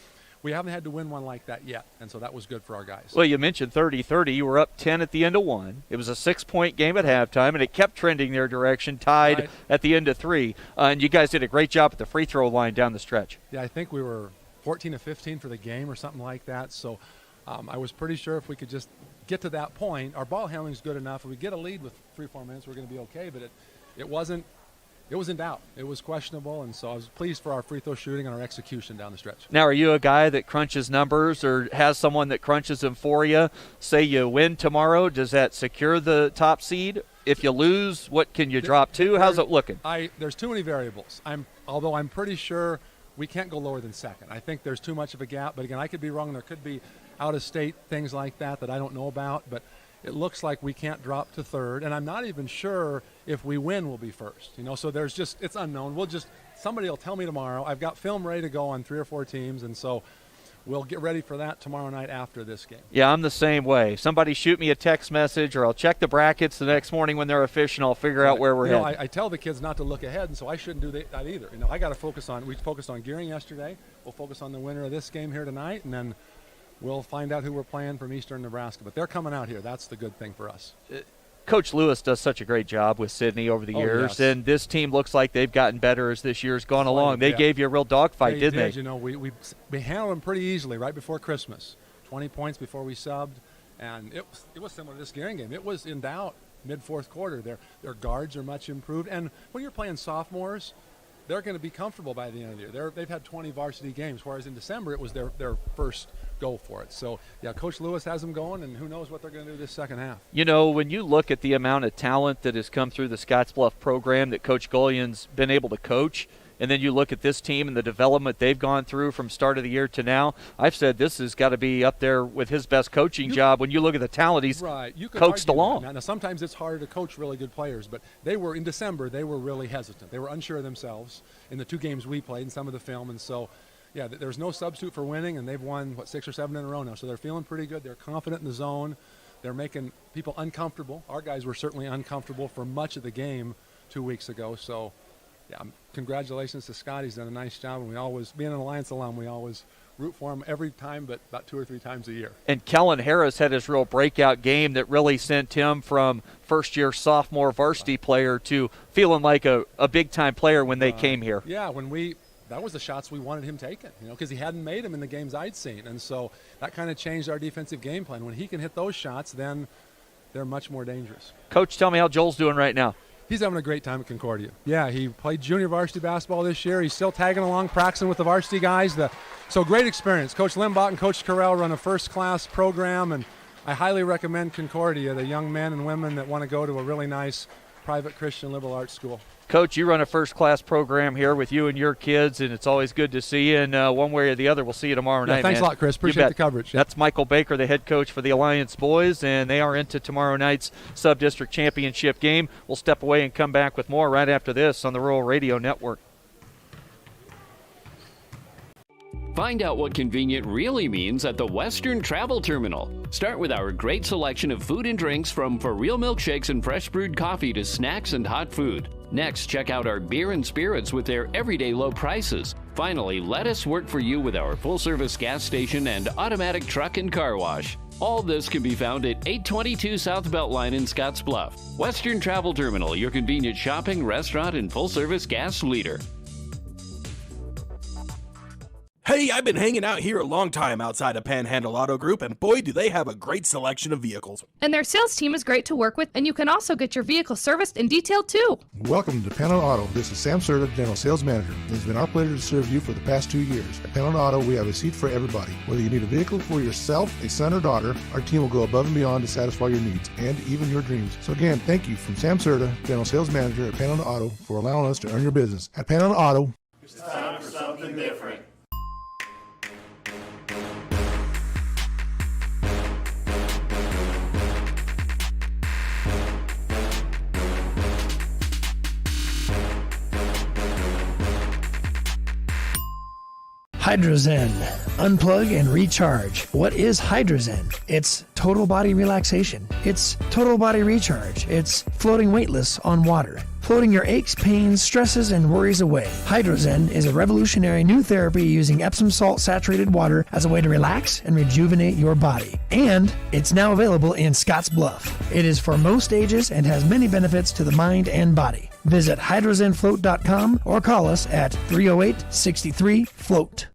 we haven't had to win one like that yet, and so that was good for our guys. Well, you mentioned 30-30. You were up 10 at the end of 1. It was a 6-point game at halftime, and it kept trending their direction, tied at the end of 3. And you guys did a great job at the free throw line down the stretch. Yeah, I think we were 14 of 15 for the game or something like that, so I was pretty sure if we could just get to that point, our ball handling is good enough. If we get a lead with 3-4 minutes, we're going to be okay, but it wasn't it was in doubt. It was questionable, and so I was pleased for our free throw shooting and our execution down the stretch. Now, are you a guy that crunches numbers or has someone that crunches them for you? Say you win tomorrow, does that secure the top seed? If you lose, what can you drop to? How's it looking? There's too many variables. Although I'm pretty sure we can't go lower than second. I think there's too much of a gap, but again, I could be wrong. There could be out-of-state things like that I don't know about, but it looks like we can't drop to third, and I'm not even sure if we win we'll be first. So it's unknown. Somebody will tell me tomorrow. I've got film ready to go on 3 or 4 teams, and so we'll get ready for that tomorrow night after this game. Yeah, I'm the same way. Somebody shoot me a text message, or I'll check the brackets the next morning when they're official, and I'll figure out where we're headed. I tell the kids not to look ahead, and so I shouldn't do that either. I got to focus on. We focused on gearing yesterday. We'll focus on the winner of this game here tonight, and then we'll find out who we're playing from Eastern Nebraska. But they're coming out here. That's the good thing for us. Coach Lewis does such a great job with Sidney over the years, yes. And this team looks like they've gotten better as this year's gone along. They gave you a real dogfight, didn't they? We handled them pretty easily right before Christmas. 20 points before we subbed, and it was similar to this Gearing game. It was in doubt mid-fourth quarter. Their guards are much improved, and when you're playing sophomores, they're going to be comfortable by the end of the year. They've had 20 varsity games, whereas in December it was their first go for it. So, yeah, Coach Lewis has them going, and who knows what they're going to do this second half. When you look at the amount of talent that has come through the Scottsbluff program that Coach Gollion's been able to coach, and then you look at this team and the development they've gone through from start of the year to now, I've said this has got to be up there with his best coaching job when you look at the talent he's coached along. Now, sometimes it's harder to coach really good players, but in December, they were really hesitant. They were unsure of themselves in the 2 games we played and some of the film, and so yeah, there's no substitute for winning, and they've won, 6 or 7 in a row now. So they're feeling pretty good. They're confident in the zone. They're making people uncomfortable. Our guys were certainly uncomfortable for much of the game 2 weeks ago. So, yeah, congratulations to Scott. He's done a nice job, and being an Alliance alum, we always root for him every time, but about 2 or 3 times a year. And Kellen Harris had his real breakout game that really sent him from first-year sophomore varsity player to feeling like a big-time player when they came here. Yeah, that was the shots we wanted him taking, because he hadn't made them in the games I'd seen. And so that kind of changed our defensive game plan. When he can hit those shots, then they're much more dangerous. Coach, tell me how Joel's doing right now. He's having a great time at Concordia. Yeah, he played junior varsity basketball this year. He's still tagging along, practicing with the varsity guys. So great experience. Coach Limbach and Coach Carell run a first-class program, and I highly recommend Concordia, the young men and women that want to go to a really nice private Christian liberal arts school. Coach, you run a first-class program here with you and your kids, and it's always good to see you. And one way or the other, we'll see you tomorrow night, thanks a lot, Chris. Appreciate the coverage. That's Michael Baker, the head coach for the Alliance boys, and they are into tomorrow night's Sub-District Championship game. We'll step away and come back with more right after this on the Rural Radio Network. Find out what convenient really means at the Western Travel Terminal. Start with our great selection of food and drinks, from for real milkshakes and fresh brewed coffee to snacks and hot food. Next, check out our beer and spirits with their everyday low prices. Finally, let us work for you with our full-service gas station and automatic truck and car wash. All this can be found at 822 South Beltline in Scottsbluff. Western Travel Terminal, your convenient shopping, restaurant, and full-service gas leader. Hey, I've been hanging out here a long time outside of Panhandle Auto Group, and boy, do they have a great selection of vehicles. And their sales team is great to work with, and you can also get your vehicle serviced and detailed too. Welcome to Panhandle Auto. This is Sam Serta, General Sales Manager. It's been our pleasure to serve you for the past 2 years. At Panhandle Auto, we have a seat for everybody. Whether you need a vehicle for yourself, a son, or daughter, our team will go above and beyond to satisfy your needs and even your dreams. So again, thank you from Sam Serta, General Sales Manager at Panhandle Auto, for allowing us to earn your business. At Panhandle Auto, it's time for something different. Hydrozen. Unplug and recharge. What is Hydrozen? It's total body relaxation. It's total body recharge. It's floating weightless on water. Floating your aches, pains, stresses, and worries away. Hydrozen is a revolutionary new therapy using Epsom salt saturated water as a way to relax and rejuvenate your body. And it's now available in Scottsbluff. It is for most ages and has many benefits to the mind and body. Visit hydrozenfloat.com or call us at 308-63-FLOAT.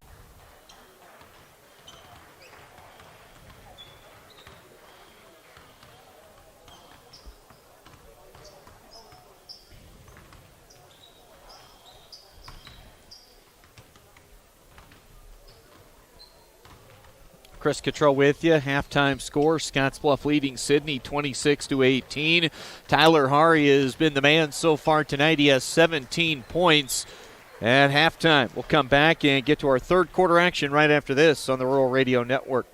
Chris Cottrell with you. Halftime score, Scottsbluff leading Sidney 26-18. Tyler Hari has been the man so far tonight. He has 17 points at halftime. We'll come back and get to our third quarter action right after this on the Rural Radio Network.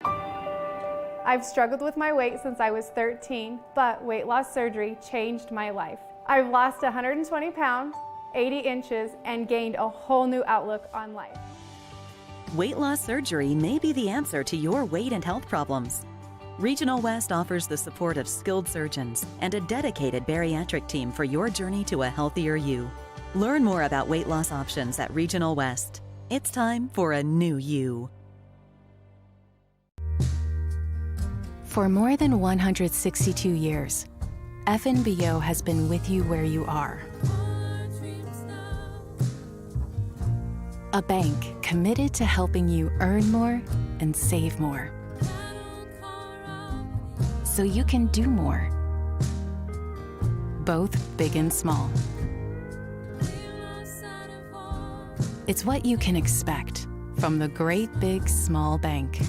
I've struggled with my weight since I was 13, but weight loss surgery changed my life. I've lost 120 pounds, 80 inches, and gained a whole new outlook on life. Weight loss surgery may be the answer to your weight and health problems. Regional West offers the support of skilled surgeons and a dedicated bariatric team for your journey to a healthier you. Learn more about weight loss options at Regional West. It's time for a new you. For more than 162 years, FNBO has been with you where you are. A bank committed to helping you earn more and save more, so you can do more, both big and small. It's what you can expect from the great big small bank.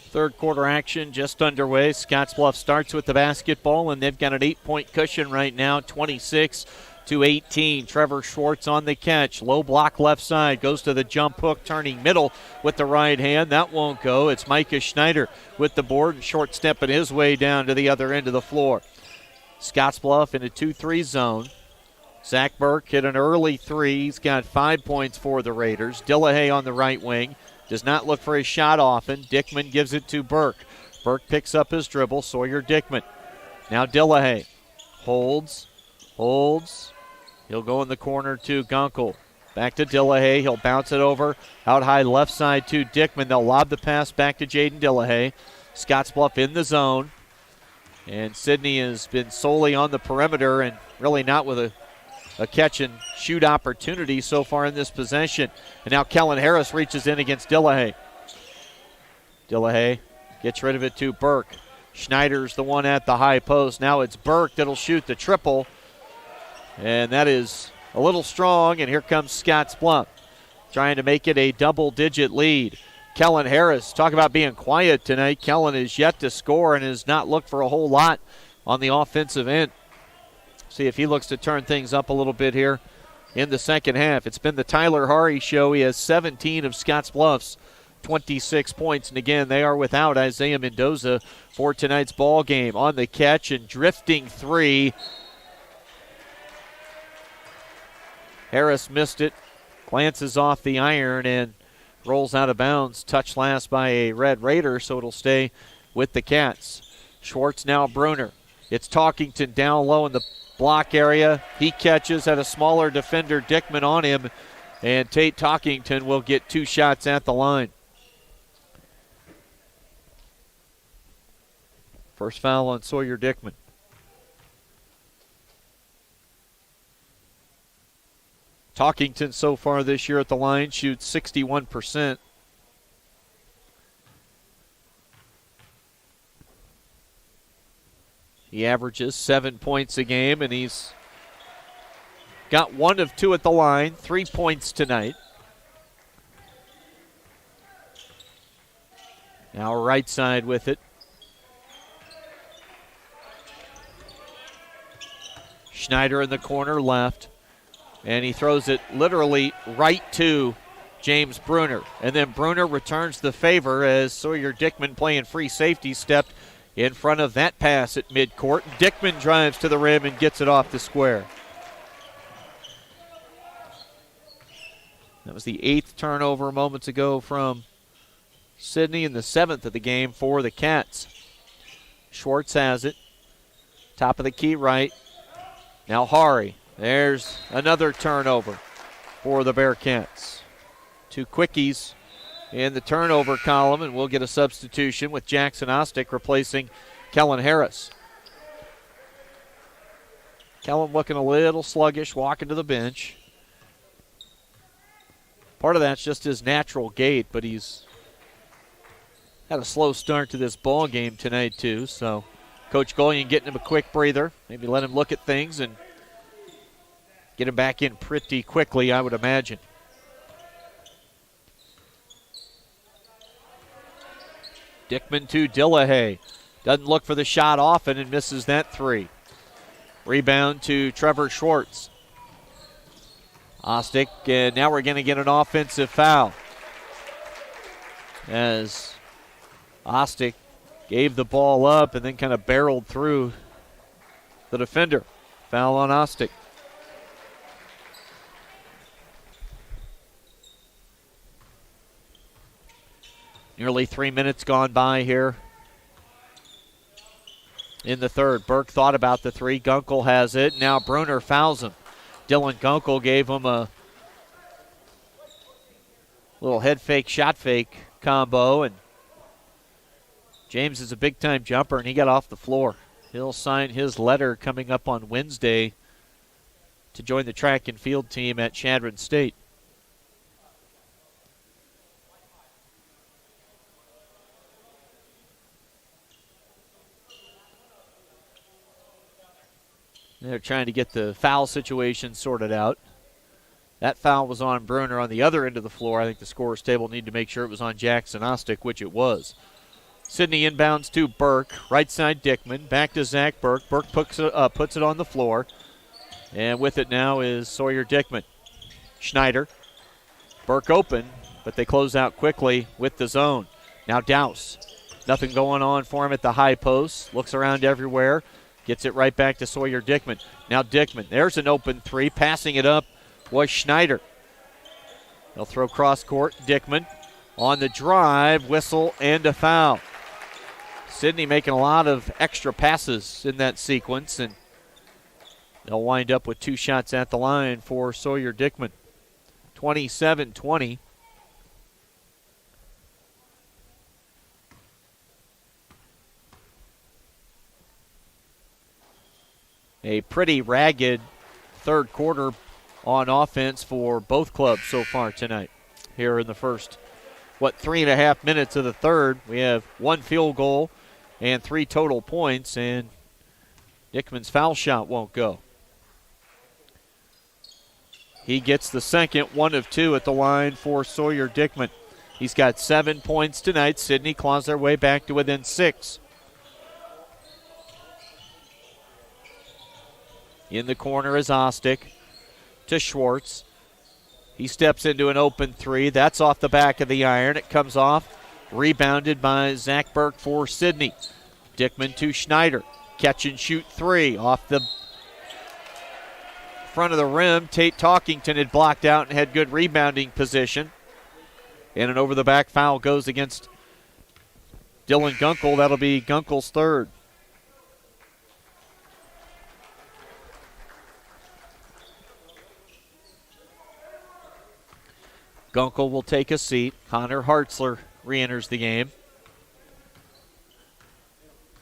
Third quarter action just underway. Scottsbluff starts with the basketball, and they've got an 8-point cushion right now, 26-18. Trevor Schwartz on the catch. Low block left side. Goes to the jump hook, turning middle with the right hand. That won't go. It's Micah Schneider with the board and short stepping his way down to the other end of the floor. Scottsbluff in a 2-3 zone. Zach Burke hit an early three. He's got 5 points for the Raiders. Dillahay on the right wing. Does not look for his shot often. Dickman gives it to Burke. Burke picks up his dribble. Sawyer Dickman. Now Dillahay. Holds. He'll go in the corner to Gunkel. Back to Dillahay. He'll bounce it over. Out high left side to Dickman. They'll lob the pass back to Jaden Dillahay. Scottsbluff in the zone. And Sidney has been solely on the perimeter and really not with a catch and shoot opportunity so far in this possession. And now Kellen Harris reaches in against Dillahay. Dillahay gets rid of it to Burke. Schneider's the one at the high post. Now it's Burke that'll shoot the triple. And that is a little strong, and here comes Scottsbluff trying to make it a double-digit lead. Kellen Harris, talk about being quiet tonight. Kellen is yet to score and has not looked for a whole lot on the offensive end. See if he looks to turn things up a little bit here in the second half. It's been the Tyler Hari show. He has 17 of Scottsbluff's 26 points. And again, they are without Isaiah Mendoza for tonight's ball game. On the catch and drifting three. Harris missed it, glances off the iron and rolls out of bounds. Touched last by a Red Raider, so it'll stay with the Cats. Schwartz now Bruner. It's Talkington down low in the block area. He catches, at a smaller defender, Dickman on him, and Tate Talkington will get 2 shots at the line. First foul on Sawyer Dickman. Talkington so far this year at the line shoots 61%. He averages 7 points a game, and he's got 1 of 2 at the line, 3 points tonight. Now right side with it. Schneider in the corner left, and he throws it literally right to James Bruner. And then Bruner returns the favor as Sawyer Dickman, playing free safety, stepped in front of that pass at midcourt. Dickman drives to the rim and gets it off the square. That was the 8th turnover moments ago from Sidney, and the 7th of the game for the Cats. Schwartz has it. Top of the key right. Now Hari. There's another turnover for the Bearcats. 2 quickies in the turnover column, and we'll get a substitution with Jackson Ostick replacing Kellen Harris. Kellen looking a little sluggish, walking to the bench. Part of that's just his natural gait, but he's had a slow start to this ball game tonight too. So Coach Golian getting him a quick breather, maybe let him look at things and get him back in pretty quickly, I would imagine. Dickman to Dillahay. Doesn't look for the shot often and misses that three. Rebound to Trevor Schwartz. Ostick, and now we're going to get an offensive foul. As Ostick gave the ball up and then kind of barreled through the defender. Foul on Ostick. Nearly 3 minutes gone by here in the third. Burke thought about the three. Gunkel has it. Now Bruner fouls him. Dylan Gunkel gave him a little head fake, shot fake combo, and James is a big-time jumper, and he got off the floor. He'll sign his letter coming up on Wednesday to join the track and field team at Chadron State. They're trying to get the foul situation sorted out. That foul was on Bruner on the other end of the floor. I think the scorer's table need to make sure it was on Jackson Ostick, which it was. Sidney inbounds to Burke. Right side Dickman. Back to Zach Burke. Burke puts it on the floor. And with it now is Sawyer Dickman. Schneider. Burke open, but they close out quickly with the zone. Now Douse. Nothing going on for him at the high post. Looks around everywhere. Gets it right back to Sawyer Dickman. Now Dickman. There's an open three. Passing it up was Schneider. They'll throw cross court. Dickman on the drive. Whistle and a foul. Sidney making a lot of extra passes in that sequence, and they'll wind up with 2 shots at the line for Sawyer Dickman. 27-20. A pretty ragged third quarter on offense for both clubs so far tonight. Here in the first, 3.5 minutes of the third, we have 1 field goal and 3 total points, and Dickman's foul shot won't go. He gets the second, 1 of 2 at the line for Sawyer Dickman. He's got 7 points tonight. Sidney claws their way back to within 6. In the corner is Ostick to Schwartz. He steps into an open three. That's off the back of the iron. It comes off. Rebounded by Zach Burke for Sidney. Dickman to Schneider. Catch and shoot three. Off the front of the rim. Tate Talkington had blocked out and had good rebounding position. And an over-the-back foul goes against Dylan Gunkel. That'll be Gunkel's third. Gunkel will take a seat. Connor Hartzler re-enters the game.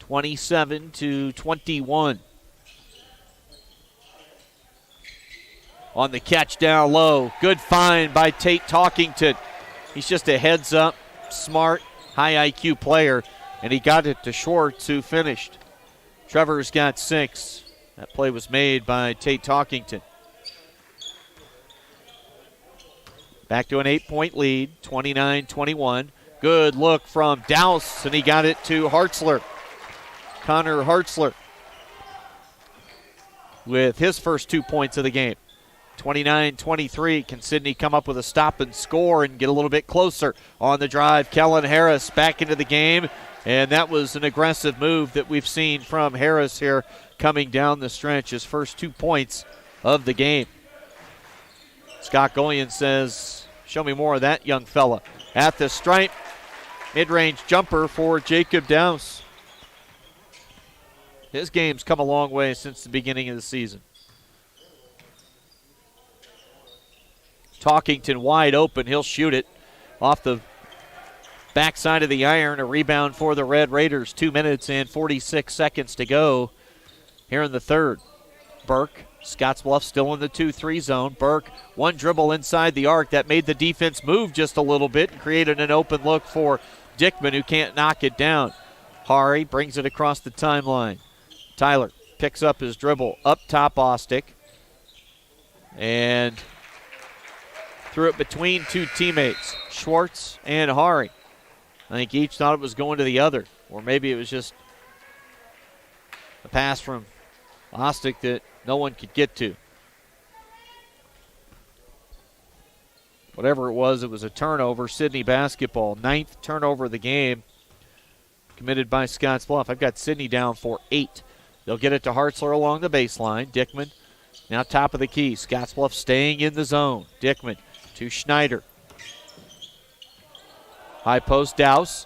27-21. On the catch down low. Good find by Tate Talkington. He's just a heads-up, smart, high IQ player, and he got it to Schwartz, who finished. Trevor's got 6. That play was made by Tate Talkington. Back to an 8-point lead, 29-21. Good look from Douse, and he got it to Hartzler. Connor Hartzler with his first 2 points of the game. 29-23. Can Sidney come up with a stop and score and get a little bit closer on the drive? Kellen Harris back into the game, and that was an aggressive move that we've seen from Harris here coming down the stretch. His first 2 points of the game. Scott Golian says, show me more of that young fella. At the stripe, mid-range jumper for Jacob Douse. His game's come a long way since the beginning of the season. Talkington wide open. He'll shoot it off the backside of the iron. A rebound for the Red Raiders. 2 minutes and 46 seconds to go here in the third. Burke. Scottsbluff still in the 2-3 zone. Burke, one dribble inside the arc. That made the defense move just a little bit and created an open look for Dickman, who can't knock it down. Hari brings it across the timeline. Tyler picks up his dribble up top. Ostick. And threw it between 2 teammates, Schwartz and Hari. I think each thought it was going to the other, or maybe it was just a pass from Ostick that no one could get to. Whatever it was a turnover. Sidney basketball, 9th turnover of the game, committed by Scottsbluff. I've got Sidney down for 8. They'll get it to Hartzler along the baseline. Dickman now top of the key. Scottsbluff staying in the zone. Dickman to Schneider. High post, Douse.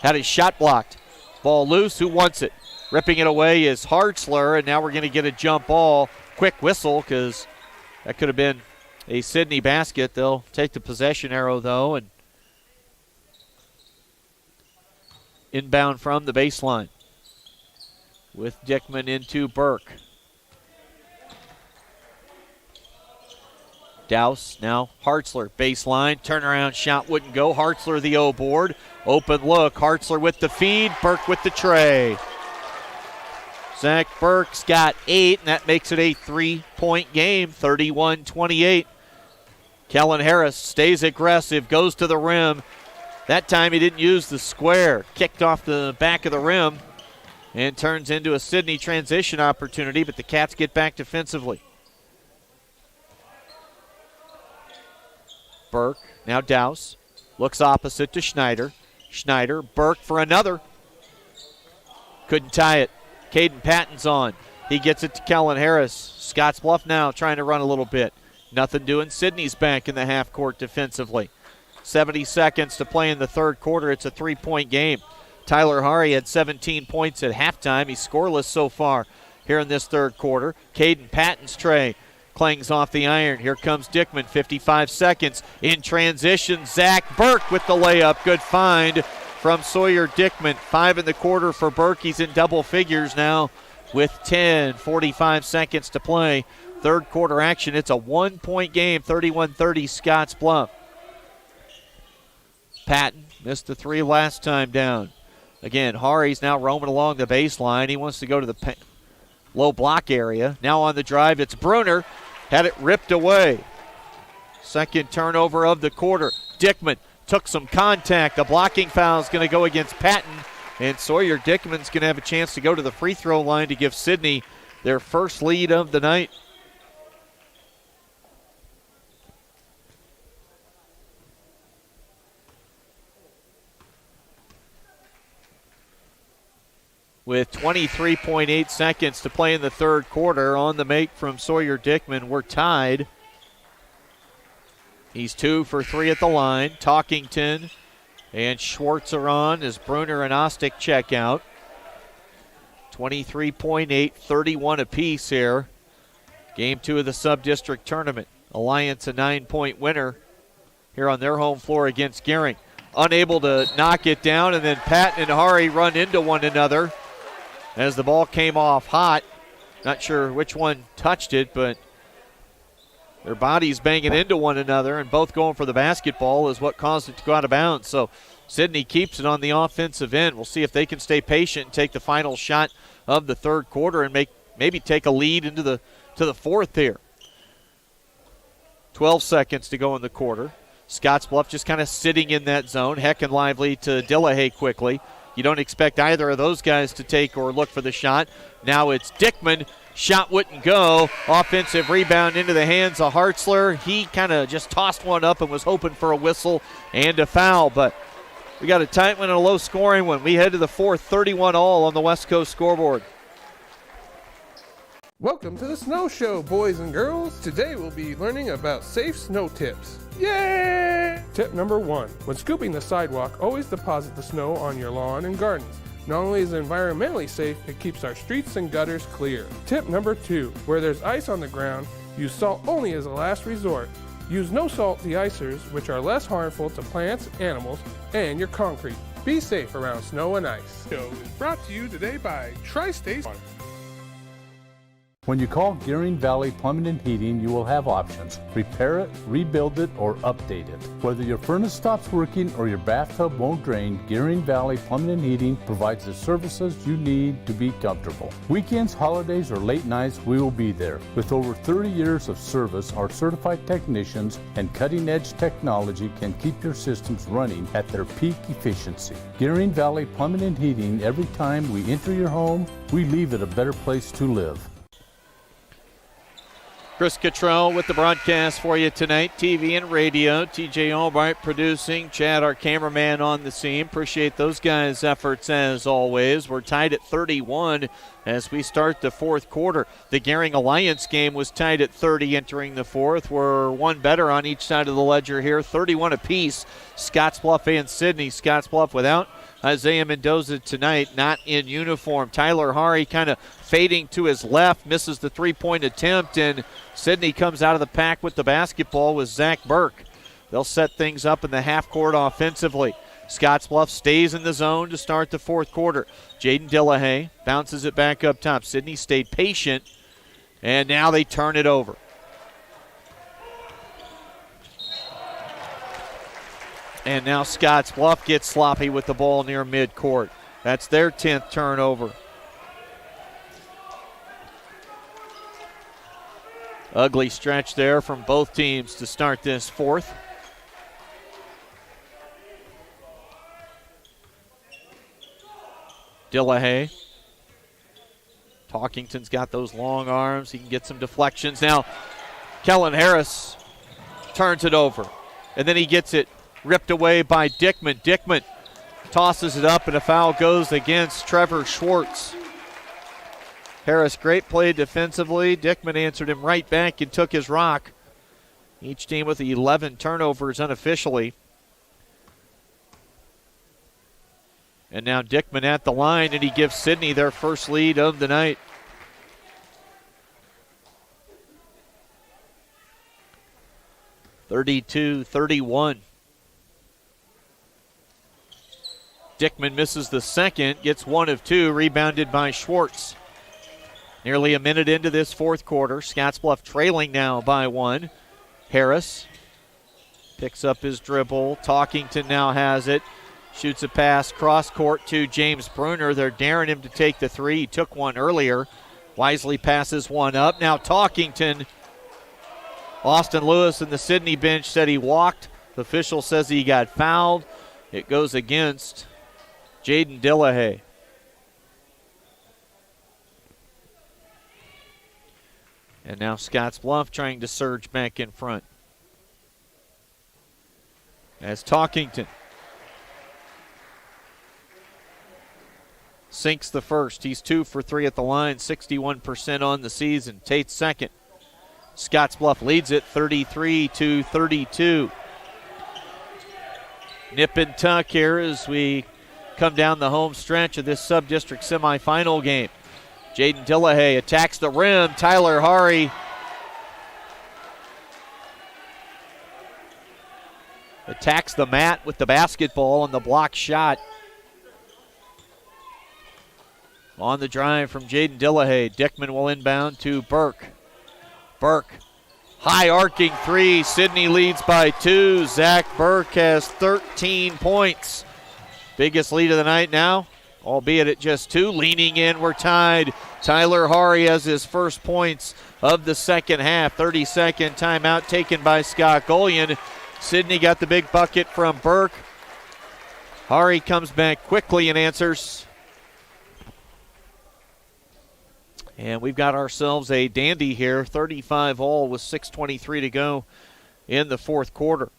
Had his shot blocked. Ball loose. Who wants it? Ripping it away is Hartzler, and now we're going to get a jump ball. Quick whistle because that could have been a Sidney basket. They'll take the possession arrow, though, and inbound from the baseline with Dickman into Burke. Douse, now Hartzler, baseline, turnaround shot wouldn't go. Hartzler the O board, open look. Hartzler with the feed, Burke with the tray. Zach Burke's got 8, and that makes it a 3-point game, 31-28. Kellen Harris stays aggressive, goes to the rim. That time he didn't use the square. Kicked off the back of the rim and turns into a Sidney transition opportunity, but the Cats get back defensively. Burke, now Douse, looks opposite to Schneider. Schneider, Burke for another. Couldn't tie it. Caden Patton's on. He gets it to Kellen Harris. Scottsbluff now trying to run a little bit. Nothing doing. Sidney's back in the half court defensively. 70 seconds to play in the third quarter. It's a 3-point game. Tyler Hari had 17 points at halftime. He's scoreless so far here in this third quarter. Caden Patton's tray clangs off the iron. Here comes Dickman, 55 seconds. In transition, Zach Burke with the layup. Good find from Sawyer Dickman. 5 in the quarter for Burke. He's in double figures now with 45 seconds to play. Third quarter action. It's a 1-point game, 31-30 Scottsbluff. Patton missed the 3 last time down. Again, Hari's now roaming along the baseline. He wants to go to the low block area. Now on the drive, it's Bruner. Had it ripped away. Second turnover of the quarter. Dickman took some contact. The blocking foul is going to go against Patton. And Sawyer Dickman's going to have a chance to go to the free throw line to give Sidney their first lead of the night. With 23.8 seconds to play in the third quarter, on the make from Sawyer Dickman, we're tied. He's 2 for 3 at the line. Talkington and Schwartz are on as Bruner and Ostick check out. 23.8, 31 apiece here. Game 2 of the Sub-District Tournament. Alliance a 9-point winner here on their home floor against Gehring. Unable to knock it down, and then Patton and Hari run into one another as the ball came off hot. Not sure which one touched it, but their bodies banging into one another and both going for the basketball is what caused it to go out of bounds. So Sidney keeps it on the offensive end. We'll see if they can stay patient and take the final shot of the third quarter and maybe take a lead into the fourth here. 12 seconds to go in the quarter. Scottsbluff just kind of sitting in that zone. Heck and Lively to Dillahay quickly. You don't expect either of those guys to take or look for the shot. Now it's Dickman. Shot wouldn't go. Offensive rebound into the hands of Hartzler. He kind of just tossed one up and was hoping for a whistle and a foul. But we got a tight one and a low-scoring one. We head to the fourth, 31-all on the West Coast scoreboard. Welcome to the Snow Show, boys and girls. Today we'll be learning about safe snow tips. Yay! Tip number 1. When scooping the sidewalk, always deposit the snow on your lawn and gardens. Not only is it environmentally safe, it keeps our streets and gutters clear. Tip number 2. Where there's ice on the ground, use salt only as a last resort. Use no-salt de-icers, which are less harmful to plants, animals, and your concrete. Be safe around snow and ice. Show is brought to you today by Tri-State. When you call Gearing Valley Plumbing and Heating, you will have options. Repair it, rebuild it, or update it. Whether your furnace stops working or your bathtub won't drain, Gearing Valley Plumbing and Heating provides the services you need to be comfortable. Weekends, holidays, or late nights, we will be there. With over 30 years of service, our certified technicians and cutting-edge technology can keep your systems running at their peak efficiency. Gearing Valley Plumbing and Heating, every time we enter your home, we leave it a better place to live. Chris Cottrell with the broadcast for you tonight, TV and radio. TJ Albright producing, Chad, our cameraman, on the scene. Appreciate those guys' efforts as always. We're tied at 31 as we start the fourth quarter. The Gehring Alliance game was tied at 30 entering the fourth. We're one better on each side of the ledger here, 31 apiece. Scottsbluff and Sidney. Scottsbluff without Isaiah Mendoza tonight, not in uniform. Tyler Hari kind of fading to his left, misses the three-point attempt, and Sidney comes out of the pack with the basketball with Zach Burke. They'll set things up in the half court offensively. Scottsbluff stays in the zone to start the fourth quarter. Jaden Dillahay bounces it back up top. Sidney stayed patient, and now they turn it over. And now Scottsbluff gets sloppy with the ball near midcourt. That's their 10th turnover. Ugly stretch there from both teams to start this fourth. Dillahay. Talkington's got those long arms. He can get some deflections. Now, Kellen Harris turns it over. And then he gets it ripped away by Dickman. Dickman tosses it up, and a foul goes against Trevor Schwartz. Harris, great play defensively. Dickman answered him right back and took his rock. Each team with 11 turnovers unofficially. And now Dickman at the line, and he gives Sidney their first lead of the night. (32-31). Dickman misses the second, gets one of two, rebounded by Schwartz. Nearly a minute into this fourth quarter. Scottsbluff trailing now by one. Harris picks up his dribble. Talkington now has it. Shoots a pass cross court to James Bruner. They're daring him to take the three. He took one earlier. Wisely passes one up. Now Talkington. Austin Lewis and the Sidney bench said he walked. The official says he got fouled. It goes against Jaden Dillahay. And now Scottsbluff trying to surge back in front. As Talkington sinks the first. He's 2 for 3 at the line, 61% on the season. Tate's second. Scottsbluff leads it 33-32. Nip and tuck here as we come down the home stretch of this sub-district semifinal game. Jaden Dillahay attacks the rim. Tyler Hari attacks the mat with the basketball on the block shot. On the drive from Jaden Dillahay. Dickman will inbound to Burke. Burke, high arcing three. Sidney leads by 2. Zach Burke has 13 points. Biggest lead of the night now, albeit at just 2. Leaning in, we're tied. Tyler Hari has his first points of the second half. 30-second timeout taken by Scott Golian. Sidney got the big bucket from Burke. Hari comes back quickly and answers. And we've got ourselves a dandy here, 35 all with 6:23 to go in the fourth quarter.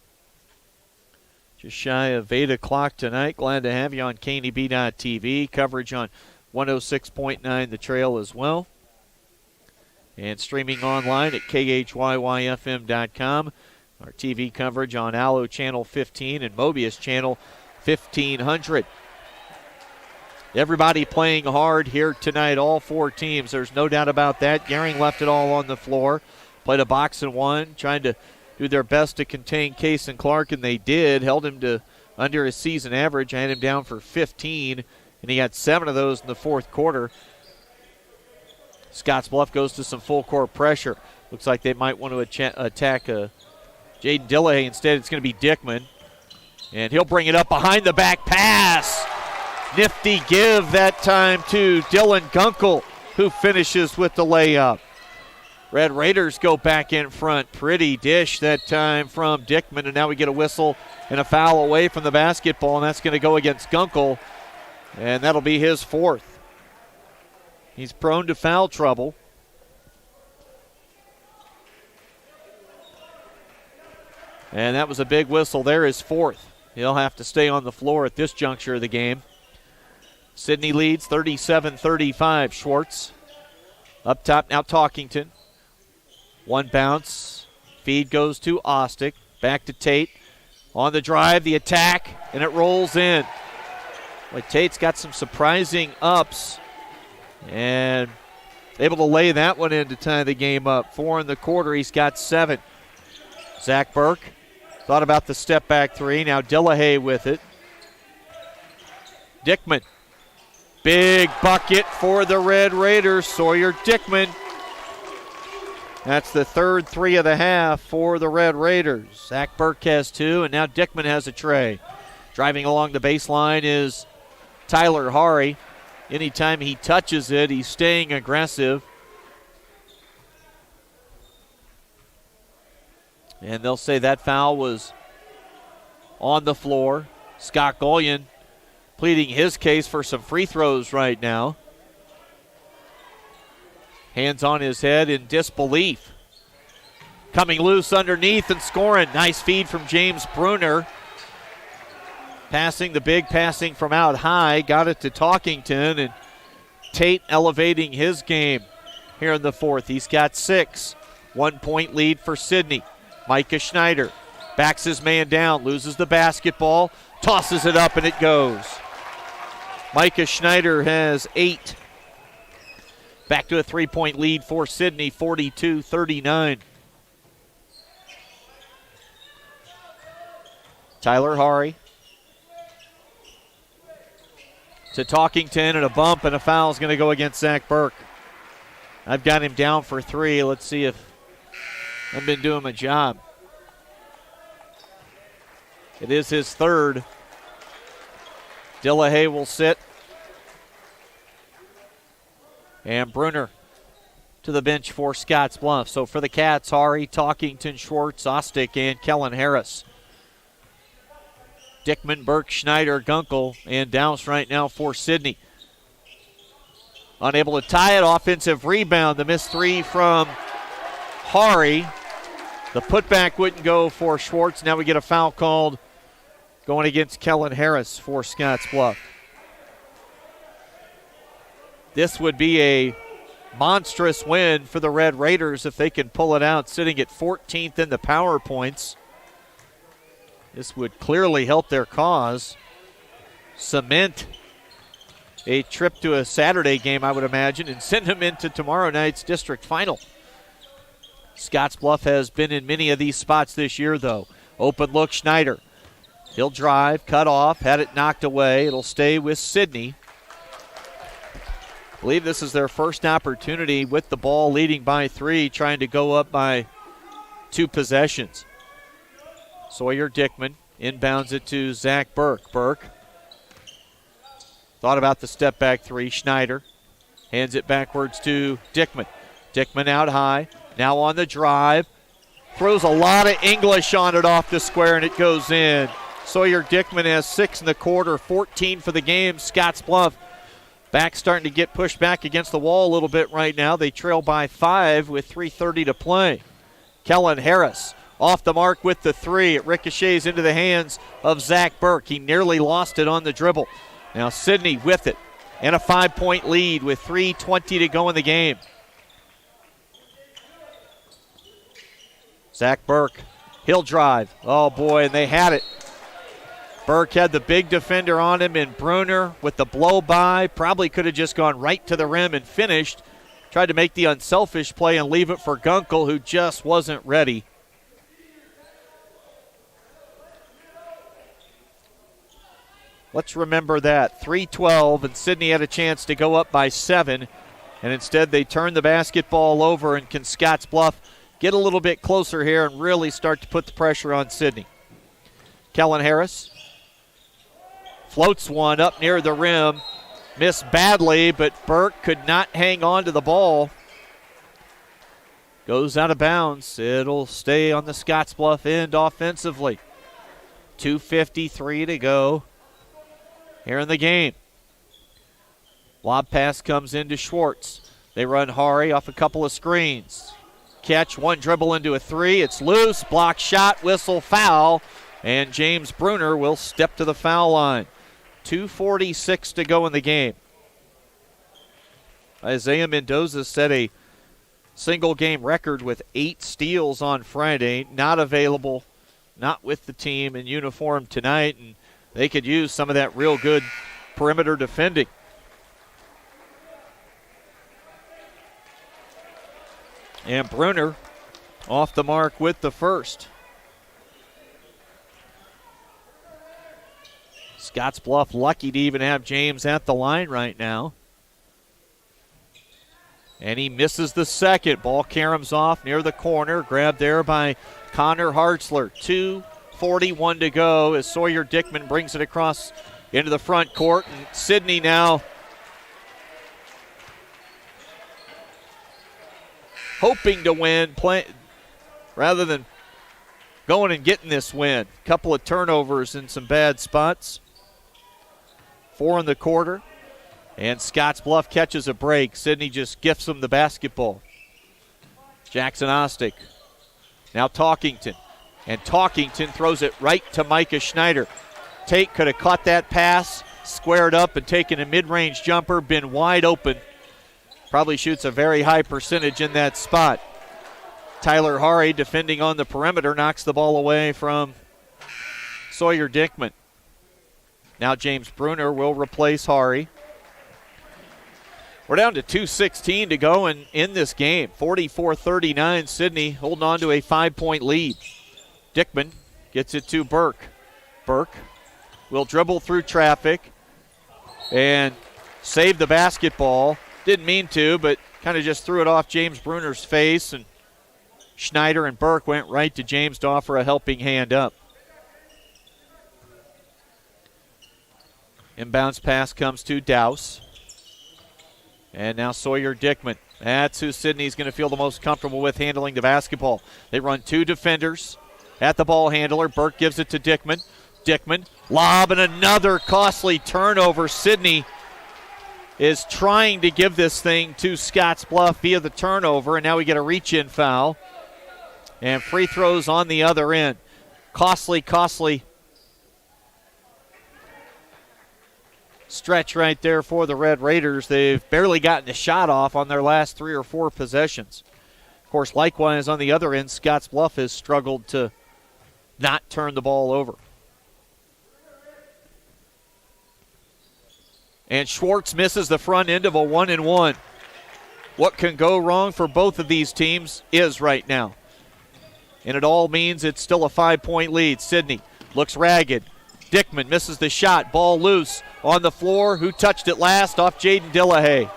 Just shy of 8 o'clock tonight. Glad to have you on KNEB.TV. Coverage on 106.9 The Trail as well. And streaming online at KHYYFM.com. Our TV coverage on Allo Channel 15 and Mobius Channel 1500. Everybody playing hard here tonight, all 4 teams. There's no doubt about that. Gehring left it all on the floor. Played a box and one, trying to do their best to contain Case and Clark, and they did. Held him to under his season average. I had him down for 15, and he had 7 of those in the fourth quarter. Scottsbluff goes to some full court pressure. Looks like they might want to attack Jaden Dillahay. Instead, it's going to be Dickman. And he'll bring it up behind the back pass. Nifty give that time to Dylan Gunkel, who finishes with the layup. Red Raiders go back in front. Pretty dish that time from Dickman, and now we get a whistle and a foul away from the basketball, and that's going to go against Gunkel, and that'll be his fourth. He's prone to foul trouble. And that was a big whistle. There is fourth. He'll have to stay on the floor at this juncture of the game. Sidney leads 37-35. Schwartz up top now, Talkington. One bounce. Feed goes to Ostick. Back to Tate. On the drive, the attack, and it rolls in. Boy, Tate's got some surprising ups and able to lay that one in to tie the game up. 4 in the quarter. He's got 7. Zach Burke thought about the step back three. Now Dillahay with it. Dickman. Big bucket for the Red Raiders. Sawyer Dickman. That's the third three of the half for the Red Raiders. Zach Burke has 2, and now Dickman has a tray. Driving along the baseline is Tyler Hari. Anytime he touches it, he's staying aggressive. And they'll say that foul was on the floor. Scott Golian pleading his case for some free throws right now. Hands on his head in disbelief. Coming loose underneath and scoring. Nice feed from James Bruner. Passing from out high. Got it to Talkington, and Tate elevating his game here in the fourth. He's got 6. 1 point lead for Sidney. Micah Schneider backs his man down, loses the basketball, tosses it up, and it goes. Micah Schneider has 8. Back to a 3-point lead for Sidney, 42-39. Tyler Hari to Talkington, and a bump, and a foul is going to go against Zach Burke. I've got him down for 3. Let's see if I've been doing my job. It is his third. Dillahay will sit. And Bruner to the bench for Scottsbluff. So for the Cats, Hari, Talkington, Schwartz, Ostick, and Kellen Harris. Dickman, Burke, Schneider, Gunkel, and Dowse right now for Sidney. Unable to tie it. Offensive rebound. The missed 3 from Hari. The putback wouldn't go for Schwartz. Now we get a foul called going against Kellen Harris for Scottsbluff. This would be a monstrous win for the Red Raiders if they can pull it out, sitting at 14th in the power points. This would clearly help their cause. Cement a trip to a Saturday game, I would imagine, and send them into tomorrow night's district final. Scottsbluff has been in many of these spots this year, though. Open look, Schneider. He'll drive, cut off, had it knocked away. It'll stay with Sidney. I believe this is their first opportunity with the ball leading by 3, trying to go up by 2 possessions. Sawyer Dickman inbounds it to Zach Burke. Burke thought about the step back 3. Schneider hands it backwards to Dickman. Dickman out high, now on the drive. Throws a lot of English on it off the square, and it goes in. Sawyer Dickman has 6 in the quarter, 14 for the game. Scottsbluff back starting to get pushed back against the wall a little bit right now. They trail by 5 with 3:30 to play. Kellen Harris off the mark with the 3. It ricochets into the hands of Zach Burke. He nearly lost it on the dribble. Now Sidney with it, and a 5-point lead with 3:20 to go in the game. Zach Burke, he'll drive. Oh boy, and they had it. Burke had the big defender on him, and Bruner with the blow by probably could have just gone right to the rim and finished. Tried to make the unselfish play and leave it for Gunkel, who just wasn't ready. Let's remember that. 3:12, and Sidney had a chance to go up by 7 And instead they turn the basketball over, and can Scottsbluff get a little bit closer here and really start to put the pressure on Sidney. Kellen Harris floats one up near the rim. Missed badly, but Burke could not hang on to the ball. Goes out of bounds. It'll stay on the Scottsbluff end offensively. 2:53 to go here in the game. Lob pass comes into Schwartz. They run Hari off a couple of screens. Catch, one dribble into a three. It's loose. Block shot, whistle, foul. And James Bruner will step to the foul line. 2:46 to go in the game. Isaiah Mendoza set a single game record with 8 steals on Friday. Not available, not with the team in uniform tonight, and they could use some of that real good perimeter defending. And Bruner off the mark with the first. Scottsbluff lucky to even have James at the line right now. And he misses the second. Ball caroms off near the corner. Grabbed there by Connor Hartzler. 2:41 to go as Sawyer Dickman brings it across into the front court. And Sidney now hoping to win rather than going and getting this win. Couple of turnovers in some bad spots. 4 in the quarter. And Scottsbluff catches a break. Sidney just gifts him the basketball. Jackson Ostick. Now Talkington. And Talkington throws it right to Micah Schneider. Tate could have caught that pass, squared up, and taken a mid-range jumper. Been wide open. Probably shoots a very high percentage in that spot. Tyler Hari, defending on the perimeter, knocks the ball away from Sawyer Dickman. Now James Bruner will replace Hari. We're down to 2:16 to go in this game. 44-39, Sidney holding on to a 5-point lead. Dickman gets it to Burke. Burke will dribble through traffic and save the basketball. Didn't mean to, but kind of just threw it off James Bruner's face, and Schneider and Burke went right to James to offer a helping hand up. Inbounds pass comes to Dowse. And now Sawyer Dickman. That's who Sidney's going to feel the most comfortable with handling the basketball. They run 2 defenders at the ball handler. Burke gives it to Dickman. Dickman, lob, and another costly turnover. Sidney is trying to give this thing to Scottsbluff via the turnover, and now we get a reach-in foul. And free throws on the other end. Costly stretch right there for the Red Raiders. They've barely gotten a shot off on their last 3 or 4 possessions. Of course, likewise on the other end, Scottsbluff has struggled to not turn the ball over. And Schwartz misses the front end of a 1-and-1. What can go wrong for both of these teams is right now. And it all means it's still a 5-point lead. Sidney looks ragged. Dickman misses the shot. Ball loose on the floor. Who touched it last? Off Jaden Dillahay.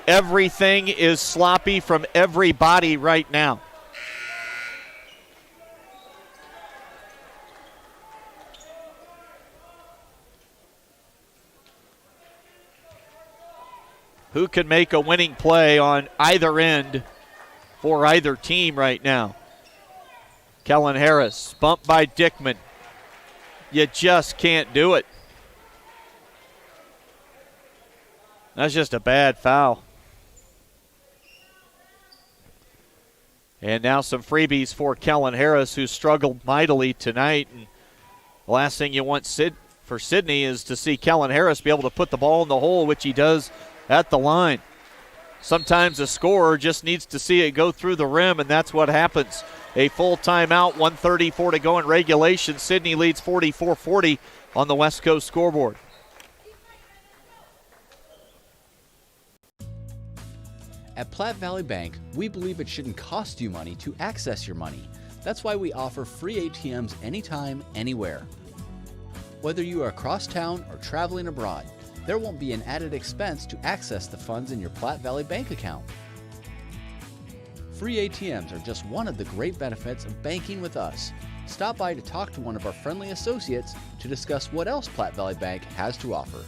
Everything is sloppy from everybody right now. Who can make a winning play on either end for either team right now? Kellen Harris, bumped by Dickman. You just can't do it. That's just a bad foul. And now some freebies for Kellen Harris, who struggled mightily tonight. And the last thing you want for Sidney is to see Kellen Harris be able to put the ball in the hole, which he does at the line. Sometimes a scorer just needs to see it go through the rim, and that's what happens. A full timeout, 1:34 to go in regulation. Sidney leads 44-40 on the West Coast scoreboard. At Platte Valley Bank, we believe it shouldn't cost you money to access your money. That's why we offer free ATMs anytime, anywhere. Whether you are across town or traveling abroad, There won't be an added expense to access the funds in your Platte Valley bank account. Free ATMs are just one of the great benefits of banking with us. Stop by to talk to one of our friendly associates to discuss what else Platte Valley Bank has to offer.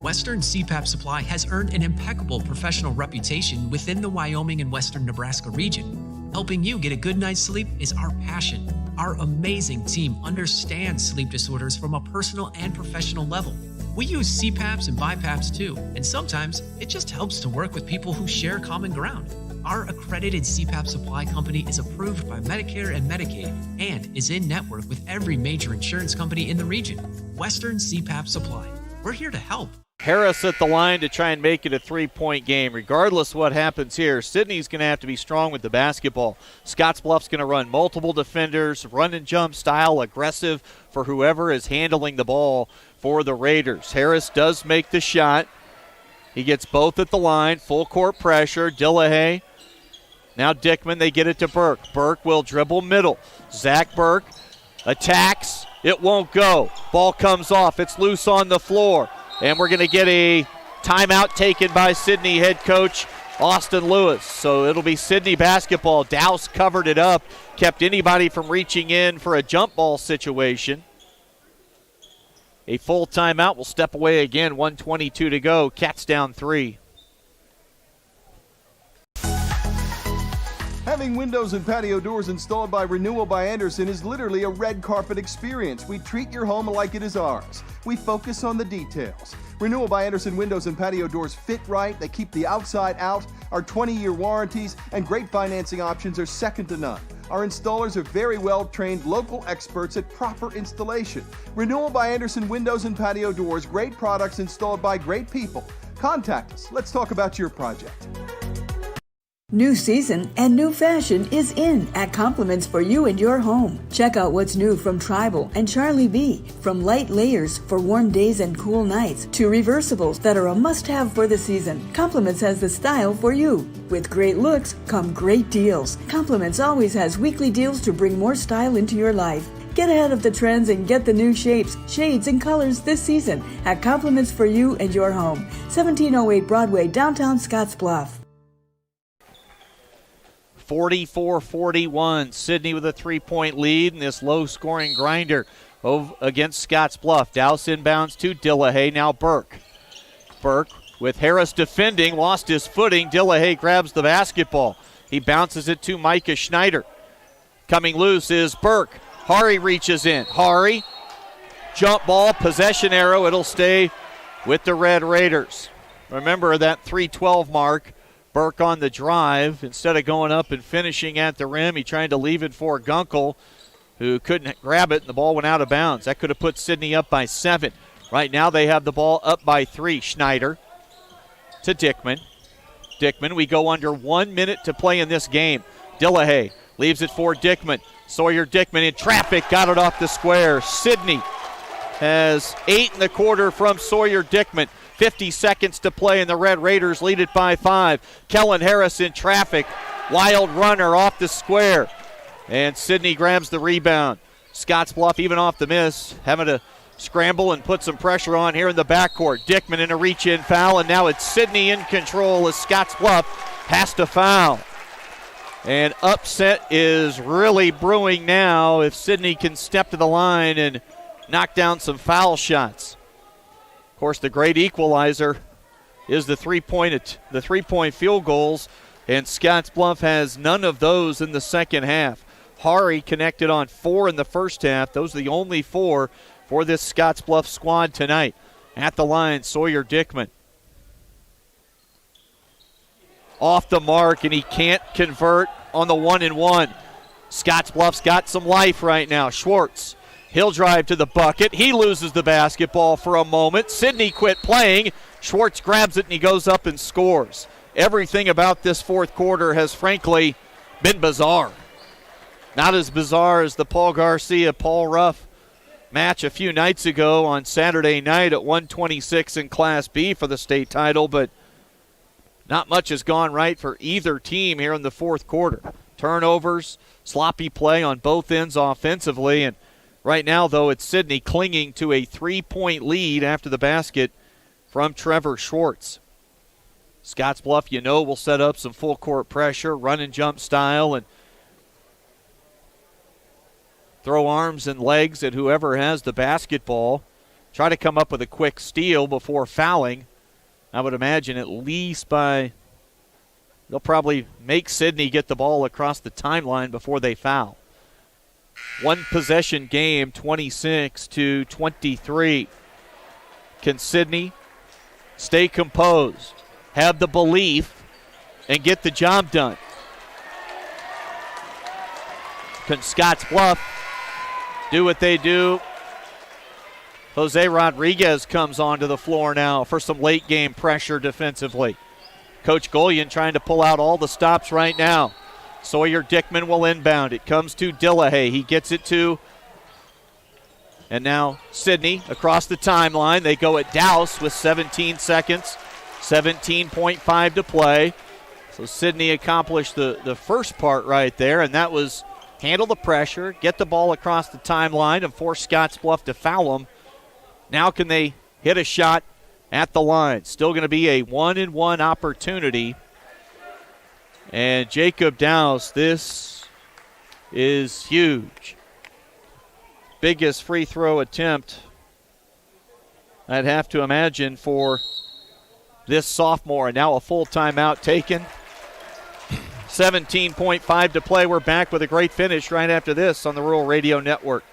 Western CPAP Supply has earned an impeccable professional reputation within the Wyoming and Western Nebraska region. Helping you get a good night's sleep is our passion. Our amazing team understands sleep disorders from a personal and professional level. We use CPAPs and BiPAPs too, and sometimes it just helps to work with people who share common ground. Our accredited CPAP supply company is approved by Medicare and Medicaid and is in network with every major insurance company in the region. Western CPAP Supply. We're here to help. Harris at the line to try and make it a three-point game. Regardless what happens here, Sidney's going to have to be strong with the basketball. Scottsbluff's going to run multiple defenders, run and jump style, aggressive for whoever is handling the ball for the Raiders. Harris does make the shot. He gets both at the line, full court pressure. Dillahay. Now Dickman, they get it to Burke. Burke will dribble middle. Zach Burke attacks. It won't go. Ball comes off. It's loose on the floor. And we're going to get a timeout taken by Sidney head coach Austin Lewis. So it'll be Sidney basketball. Douse covered it up, kept anybody from reaching in for a jump ball situation. A full timeout. We'll step away again. 1:22 to go. Cats down 3. Having windows and patio doors installed by Renewal by Andersen is literally a red carpet experience. We treat your home like it is ours. We focus on the details. Renewal by Andersen windows and patio doors fit right. They keep the outside out. Our 20-year warranties and great financing options are second to none. Our installers are very well-trained local experts at proper installation. Renewal by Andersen windows and patio doors, great products installed by great people. Contact us. Let's talk about your project. New season and new fashion is in at Compliments for you and your home. Check out what's new from Tribal and Charlie B. From light layers for warm days and cool nights to reversibles that are a must-have for the season. Compliments has the style for you. With great looks come great deals. Compliments always has weekly deals to bring more style into your life. Get ahead of the trends and get the new shapes, shades, and colors this season at Compliments for you and your home. 1708 Broadway, downtown Scottsbluff. 44-41. Sidney with a three-point lead in this low-scoring grinder against Scottsbluff. Douse inbounds to Dillahay. Now Burke. Burke with Harris defending, lost his footing. Dillahay grabs the basketball. He bounces it to Micah Schneider. Coming loose is Burke. Hari reaches in. Hari, jump ball, possession arrow. It'll stay with the Red Raiders. Remember that 3:12 mark. Burke on the drive. Instead of going up and finishing at the rim, he tried to leave it for Gunkel, who couldn't grab it, and the ball went out of bounds. That could have put Sidney up by 7. Right now they have the ball up by 3. Schneider to Dickman. Dickman, we go under 1 minute to play in this game. Dillahay leaves it for Dickman. Sawyer Dickman in traffic, got it off the square. Sidney has 8 in the quarter from Sawyer Dickman. 50 seconds to play, and the Red Raiders lead it by 5. Kellen Harris in traffic. Wild runner off the square. And Sidney grabs the rebound. Scottsbluff, even off the miss, having to scramble and put some pressure on here in the backcourt. Dickman in a reach-in foul, and now it's Sidney in control as Scottsbluff has to foul. And upset is really brewing now if Sidney can step to the line and knock down some foul shots. Of course, the great equalizer is the three-point field goals, and Scottsbluff has none of those in the second half. Hari connected on 4 in the first half. Those are the only 4 for this Scottsbluff squad tonight. At the line, Sawyer Dickman. Off the mark, and he can't convert on the 1-and-1. Scottsbluff's got some life right now. Schwartz. He'll drive to the bucket. He loses the basketball for a moment. Sidney quit playing. Schwartz grabs it, and he goes up and scores. Everything about this fourth quarter has, frankly, been bizarre. Not as bizarre as the Paul Garcia-Paul Ruff match a few nights ago on Saturday night at 126 in Class B for the state title, but not much has gone right for either team here in the fourth quarter. Turnovers, sloppy play on both ends offensively, and Right now, though, it's Sidney clinging to a 3-point lead after the basket from Trevor Schwartz. Scottsbluff, will set up some full court pressure, run and jump style, and throw arms and legs at whoever has the basketball. Try to come up with a quick steal before fouling. I would imagine at least they'll probably make Sidney get the ball across the timeline before they foul. One possession game, 26-23. Can Sidney stay composed, have the belief, and get the job done? Can Scottsbluff do what they do? Jose Rodriguez comes onto the floor now for some late game pressure defensively. Coach Golian trying to pull out all the stops right now. Sawyer Dickman will inbound. It comes to Dillahay. He gets it to, and now Sidney across the timeline. They go at Dowse with 17 seconds, 17.5 to play. So Sidney accomplished the first part right there, and that was handle the pressure, get the ball across the timeline, and force Scottsbluff to foul them. Now can they hit a shot at the line? Still going to be a 1-and-1 opportunity. And Jacob Dowse, this is huge. Biggest free throw attempt, I'd have to imagine, for this sophomore. And now a full timeout taken. 17.5 to play. We're back with a great finish right after this on the Rural Radio Network.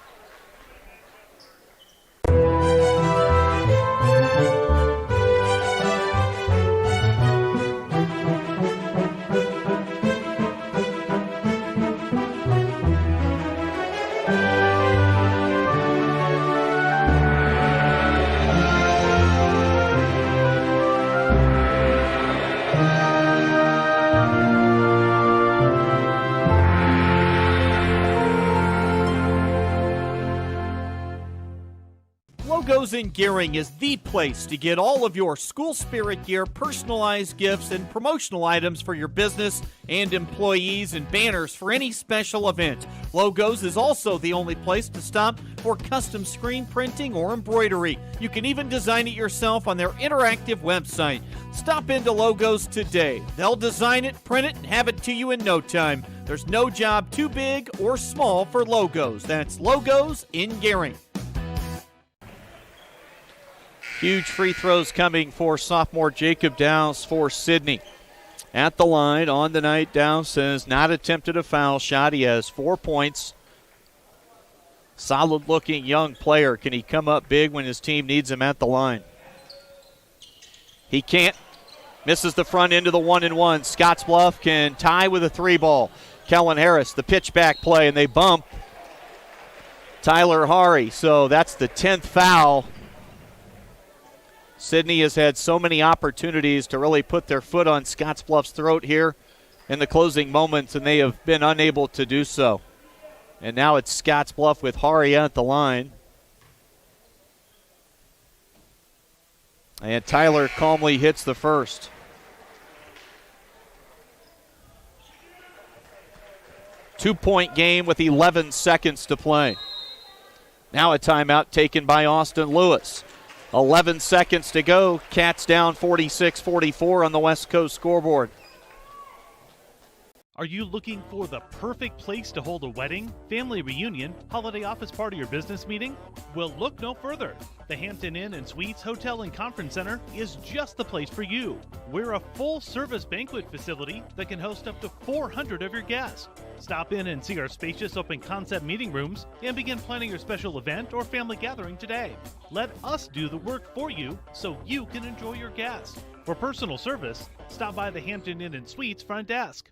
Logos in Gearing is the place to get all of your school spirit gear, personalized gifts, and promotional items for your business and employees, and banners for any special event. Logos is also the only place to stop for custom screen printing or embroidery. You can even design it yourself on their interactive website. Stop into Logos today. They'll design it, print it, and have it to you in no time. There's no job too big or small for Logos. That's Logos in Gearing. Huge free throws coming for sophomore Jacob Dowse for Sidney. At the line on the night, Dowse has not attempted a foul shot. He has 4 points. Solid-looking young player. Can he come up big when his team needs him at the line? He can't. Misses the front end of the 1-and-1. Scottsbluff can tie with a 3-ball. Kellen Harris, the pitch back play, and they bump Tyler Hari. So that's the 10th foul. Sidney has had so many opportunities to really put their foot on Scottsbluff's throat here in the closing moments, and they have been unable to do so. And now it's Scottsbluff with Hari at the line. And Tyler calmly hits the first. Two-point game with 11 seconds to play. Now a timeout taken by Austin Lewis. 11 seconds to go. Cats down 46-44 on the West Coast scoreboard. Are you looking for the perfect place to hold a wedding, family reunion, holiday office party, or business meeting? Well, look no further. The Hampton Inn and Suites Hotel and Conference Center is just the place for you. We're a full-service banquet facility that can host up to 400 of your guests. Stop in and see our spacious open-concept meeting rooms and begin planning your special event or family gathering today. Let us do the work for you so you can enjoy your guests. For personal service, stop by the Hampton Inn and Suites front desk.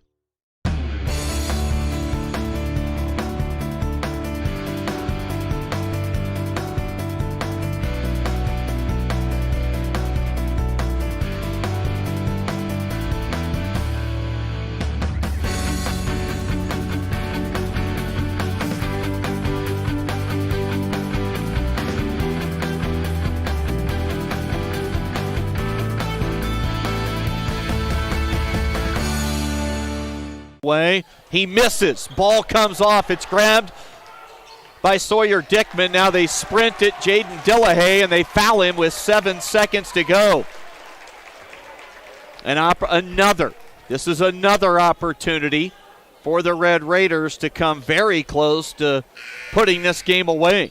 He misses. Ball comes off. It's grabbed by Sawyer Dickman. Now they sprint at Jaden Dillahay, and they foul him with 7 seconds to go. This is another opportunity for the Red Raiders to come very close to putting this game away.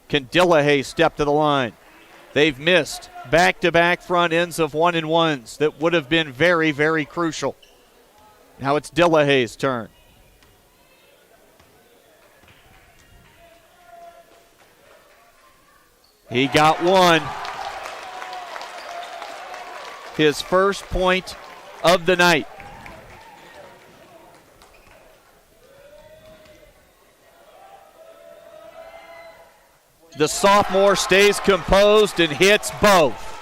Can Dillahay step to the line? They've missed back-to-back front ends of 1-and-1s that would have been very, very crucial. Now it's Dillahay's turn. He got one. His first point of the night. The sophomore stays composed and hits both.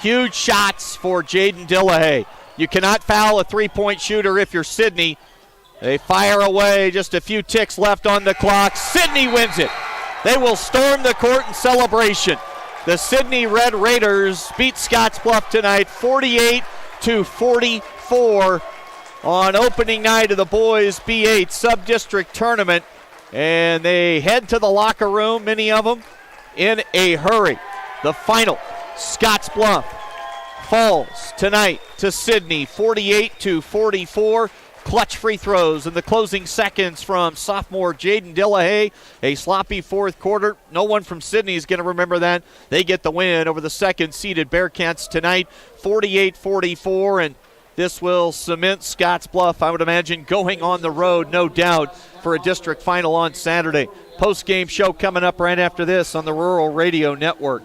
Huge shots for Jaden Dillahay. You cannot foul a three-point shooter if you're Sidney. They fire away, just a few ticks left on the clock. Sidney wins it. They will storm the court in celebration. The Sidney Red Raiders beat Scottsbluff tonight 48-44 on opening night of the boys B-8 Sub-District Tournament. And they head to the locker room, many of them, in a hurry. The final, Scottsbluff falls tonight to Sidney 48-44. Clutch free throws in the closing seconds from sophomore Jaden Dillahay. A sloppy fourth quarter. No one from Sidney is going to remember that. They get the win over the second-seeded Bearcats tonight, 48-44, and this will cement Scottsbluff, I would imagine, going on the road, no doubt, for a district final on Saturday. Post-game show coming up right after this on the Rural Radio Network.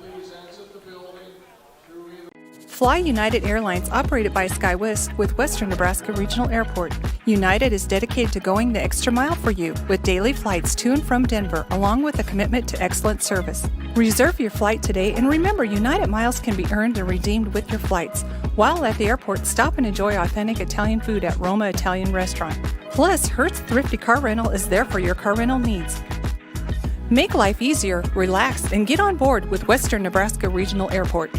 Fly United Airlines, operated by SkyWest with Western Nebraska Regional Airport. United is dedicated to going the extra mile for you with daily flights to and from Denver, along with a commitment to excellent service. Reserve your flight today, and remember, United miles can be earned and redeemed with your flights. While at the airport, stop and enjoy authentic Italian food at Roma Italian Restaurant. Plus, Hertz Thrifty Car Rental is there for your car rental needs. Make life easier, relax, and get on board with Western Nebraska Regional Airport.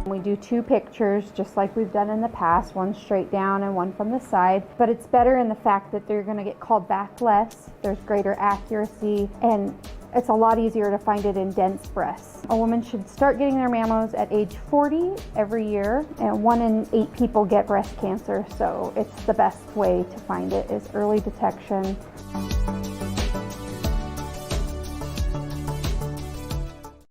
We do two pictures just like we've done in the past, one straight down and one from the side, but it's better in the fact that they're going to get called back less, there's greater accuracy, and it's a lot easier to find it in dense breasts. A woman should start getting their mammos at age 40 every year, and 1 in 8 people get breast cancer, so it's the best way to find it is early detection.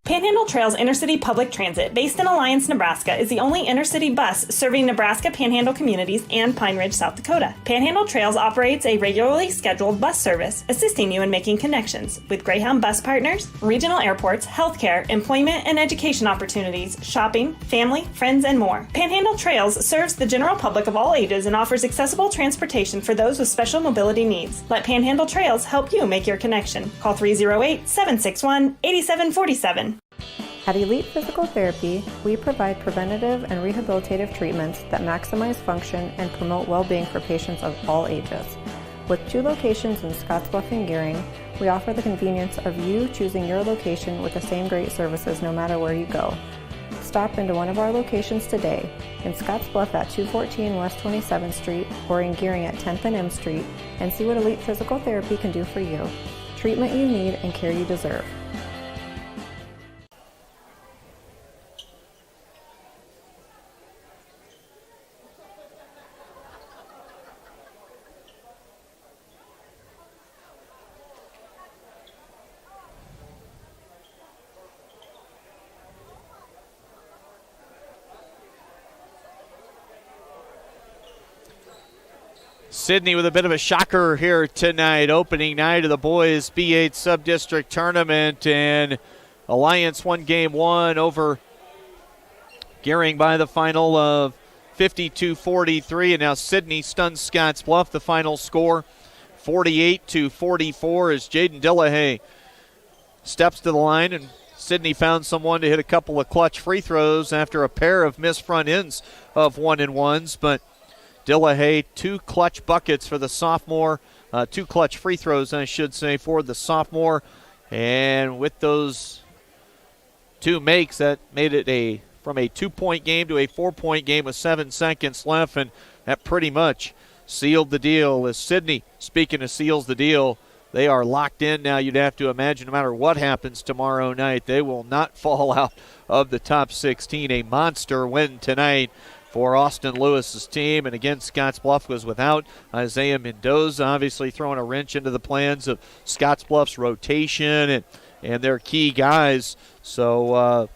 Panhandle Trails Intercity Public Transit, based in Alliance, Nebraska, is the only intercity bus serving Nebraska Panhandle communities and Pine Ridge, South Dakota. Panhandle Trails operates a regularly scheduled bus service, assisting you in making connections with Greyhound bus partners, regional airports, healthcare, employment and education opportunities, shopping, family, friends, and more. Panhandle Trails serves the general public of all ages and offers accessible transportation for those with special mobility needs. Let Panhandle Trails help you make your connection. Call 308-761-8747. At Elite Physical Therapy, we provide preventative and rehabilitative treatments that maximize function and promote well-being for patients of all ages. With 2 locations in Scottsbluff and Gearing, we offer the convenience of you choosing your location with the same great services no matter where you go. Stop into one of our locations today, in Scottsbluff at 214 West 27th Street or in Gearing at 10th and M Street, and see what Elite Physical Therapy can do for you. Treatment you need and care you deserve. Sidney with a bit of a shocker here tonight, opening night of the boys B-8 Sub-District Tournament, and Alliance won game 1 over Gearing by the final of 52-43, and now Sidney stuns Scottsbluff. The final score 48-44 as Jaden Dillahay steps to the line, and Sidney found someone to hit a couple of clutch free throws after a pair of missed front ends of 1-and-1s, but Dillahay, 2 clutch buckets for the sophomore, 2 clutch free throws, I should say, for the sophomore. And with those 2 makes, that made it from a 2-point game to a 4-point game with 7 seconds left, and that pretty much sealed the deal. As Sidney, speaking of seals the deal, they are locked in now. You'd have to imagine no matter what happens tomorrow night, they will not fall out of the top 16. A monster win tonight for Austin Lewis's team. And again, Scottsbluff was without Isaiah Mendoza, obviously throwing a wrench into the plans of Scottsbluff's rotation and their key guys. So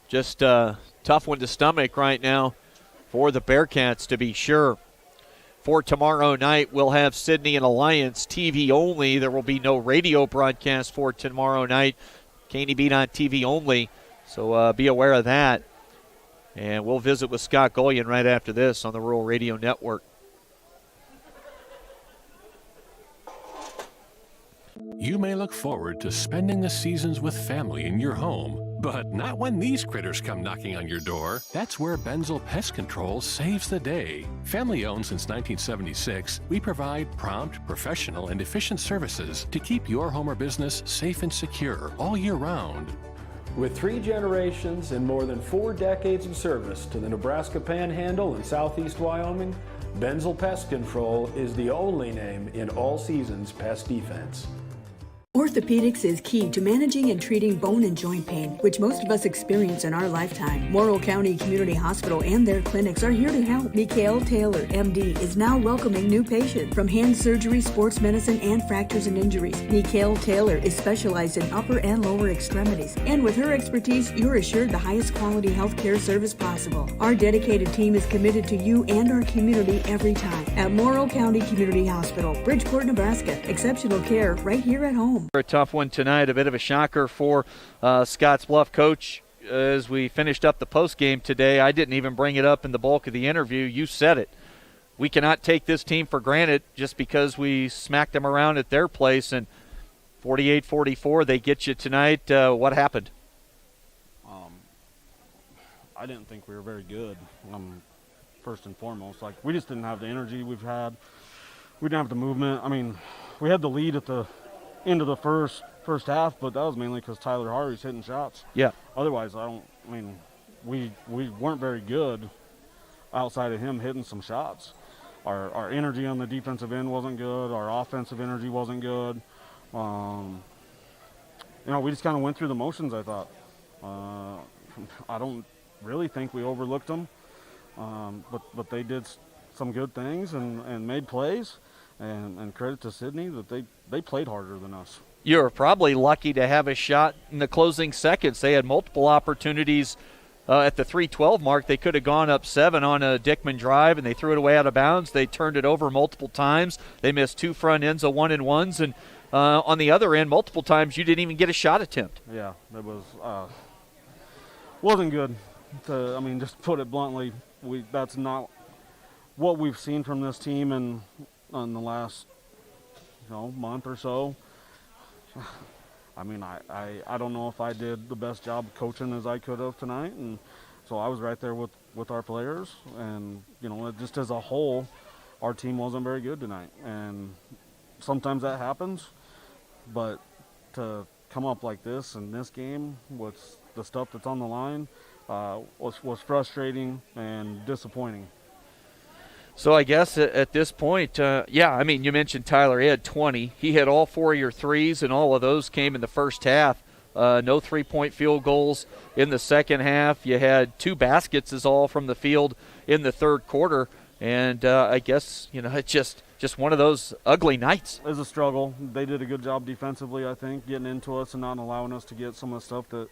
just a tough one to stomach right now for the Bearcats, to be sure. For tomorrow night, we'll have Sidney and Alliance TV only. There will be no radio broadcast for tomorrow night. Caney Beat on TV only, so be aware of that. And we'll visit with Scott Golian right after this on the Rural Radio Network. You may look forward to spending the seasons with family in your home, but not when these critters come knocking on your door. That's where Benzel Pest Control saves the day. Family owned since 1976, we provide prompt, professional, and efficient services to keep your home or business safe and secure all year round. With 3 generations and more than 4 decades of service to the Nebraska Panhandle and Southeast Wyoming, Benzel Pest Control is the only name in all seasons pest defense. Orthopedics is key to managing and treating bone and joint pain, which most of us experience in our lifetime. Morrill County Community Hospital and their clinics are here to help. Mikhail Taylor, MD, is now welcoming new patients from hand surgery, sports medicine, and fractures and injuries. Mikhail Taylor is specialized in upper and lower extremities, and with her expertise, you're assured the highest quality health care service possible. Our dedicated team is committed to you and our community every time. At Morrill County Community Hospital, Bridgeport, Nebraska, exceptional care right here at home. A tough one tonight, a bit of a shocker for Scottsbluff. Coach, as we finished up the postgame today, I didn't even bring it up in the bulk of the interview. You said it. We cannot take this team for granted just because we smacked them around at their place, and 48-44, they get you tonight. What happened? I didn't think we were very good, first and foremost. Like, we just didn't have the energy we've had. We didn't have the movement. I mean, we had the lead at the end of the first half, but that was mainly because Tyler Harvey's hitting shots. Yeah. Otherwise, we weren't very good outside of him hitting some shots. Our energy on the defensive end wasn't good. Our offensive energy wasn't good. We just kind of went through the motions, I thought. I don't really think we overlooked them, but they did some good things and made plays. And credit to Sidney that they played harder than us. You were probably lucky to have a shot in the closing seconds. They had multiple opportunities at the 3:12 mark. They could have gone up 7 on a Dickman drive, and they threw it away out of bounds. They turned it over multiple times. They missed 2 front ends of 1-and-1s, and on the other end, multiple times you didn't even get a shot attempt. Yeah, it wasn't good. Just to put it bluntly, that's not what we've seen from this team in the last month or so. I don't know if I did the best job coaching as I could have tonight, and so I was right there with our players, and just as a whole, our team wasn't very good tonight, and sometimes that happens, but to come up like this in this game with the stuff that's on the line was frustrating and disappointing. So I guess at this point, you mentioned Tyler. He had 20. He hit all 4 of your threes, and all of those came in the first half. No 3-point field goals in the second half. You had 2 baskets is all from the field in the third quarter. And I guess, it's just one of those ugly nights. It was a struggle. They did a good job defensively, I think, getting into us and not allowing us to get some of the stuff that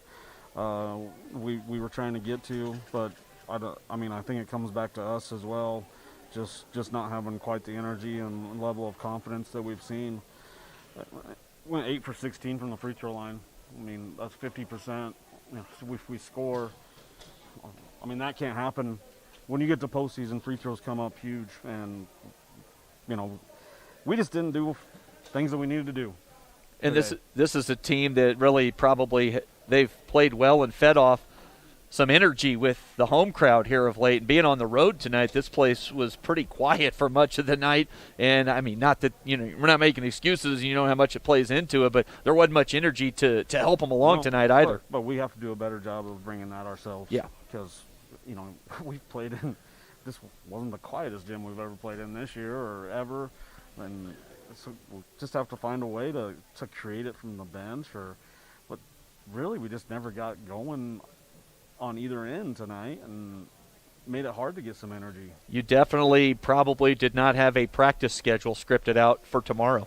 we were trying to get to. But, I think it comes back to us as well. Just not having quite the energy and level of confidence that we've seen. Went 8 for 16 from the free throw line. That's 50%. If we score, that can't happen. When you get to postseason, free throws come up huge, and we just didn't do things that we needed to do. And this is a team that really probably they've played well and fed off some energy with the home crowd here of late. And being on the road tonight, this place was pretty quiet for much of the night. And, not that, we're not making excuses, you know how much it plays into it, but there wasn't much energy to help them along tonight either. But we have to do a better job of bringing that ourselves. Yeah. Because we've played in, this wasn't the quietest gym we've ever played in this year or ever. And so we'll just have to find a way to create it from the bench, but really we just never got going on either end tonight and made it hard to get some energy. You definitely probably did not have a practice schedule scripted out for tomorrow.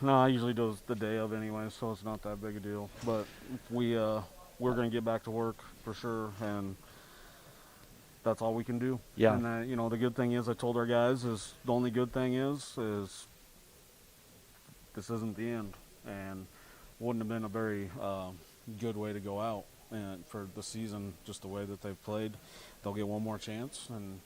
No, I usually do it the day of anyway, so it's not that big a deal. But we're going to get back to work for sure, and that's all we can do. Yeah. And the good thing is, I told our guys, is the only good thing is this isn't the end, and wouldn't have been a very good way to go out and for the season, just the way that they've played. They'll get one more chance, and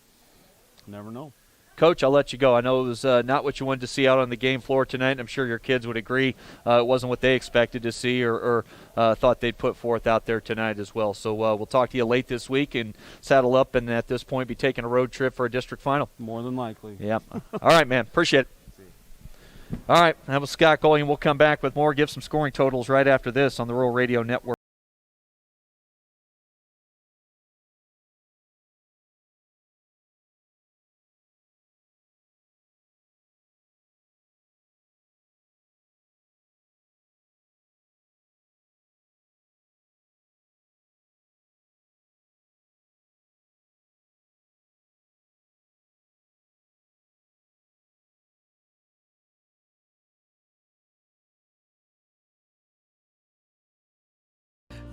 never know. Coach, I'll let you go. I know it was not what you wanted to see out on the game floor tonight, and I'm sure your kids would agree it wasn't what they expected to see or thought they'd put forth out there tonight as well. So we'll talk to you late this week and saddle up and at this point be taking a road trip for a district final. More than likely. Yeah. All right, man. Appreciate it. All right. That was Scott Golian. We'll come back with more, give some scoring totals right after this on the Rural Radio Network.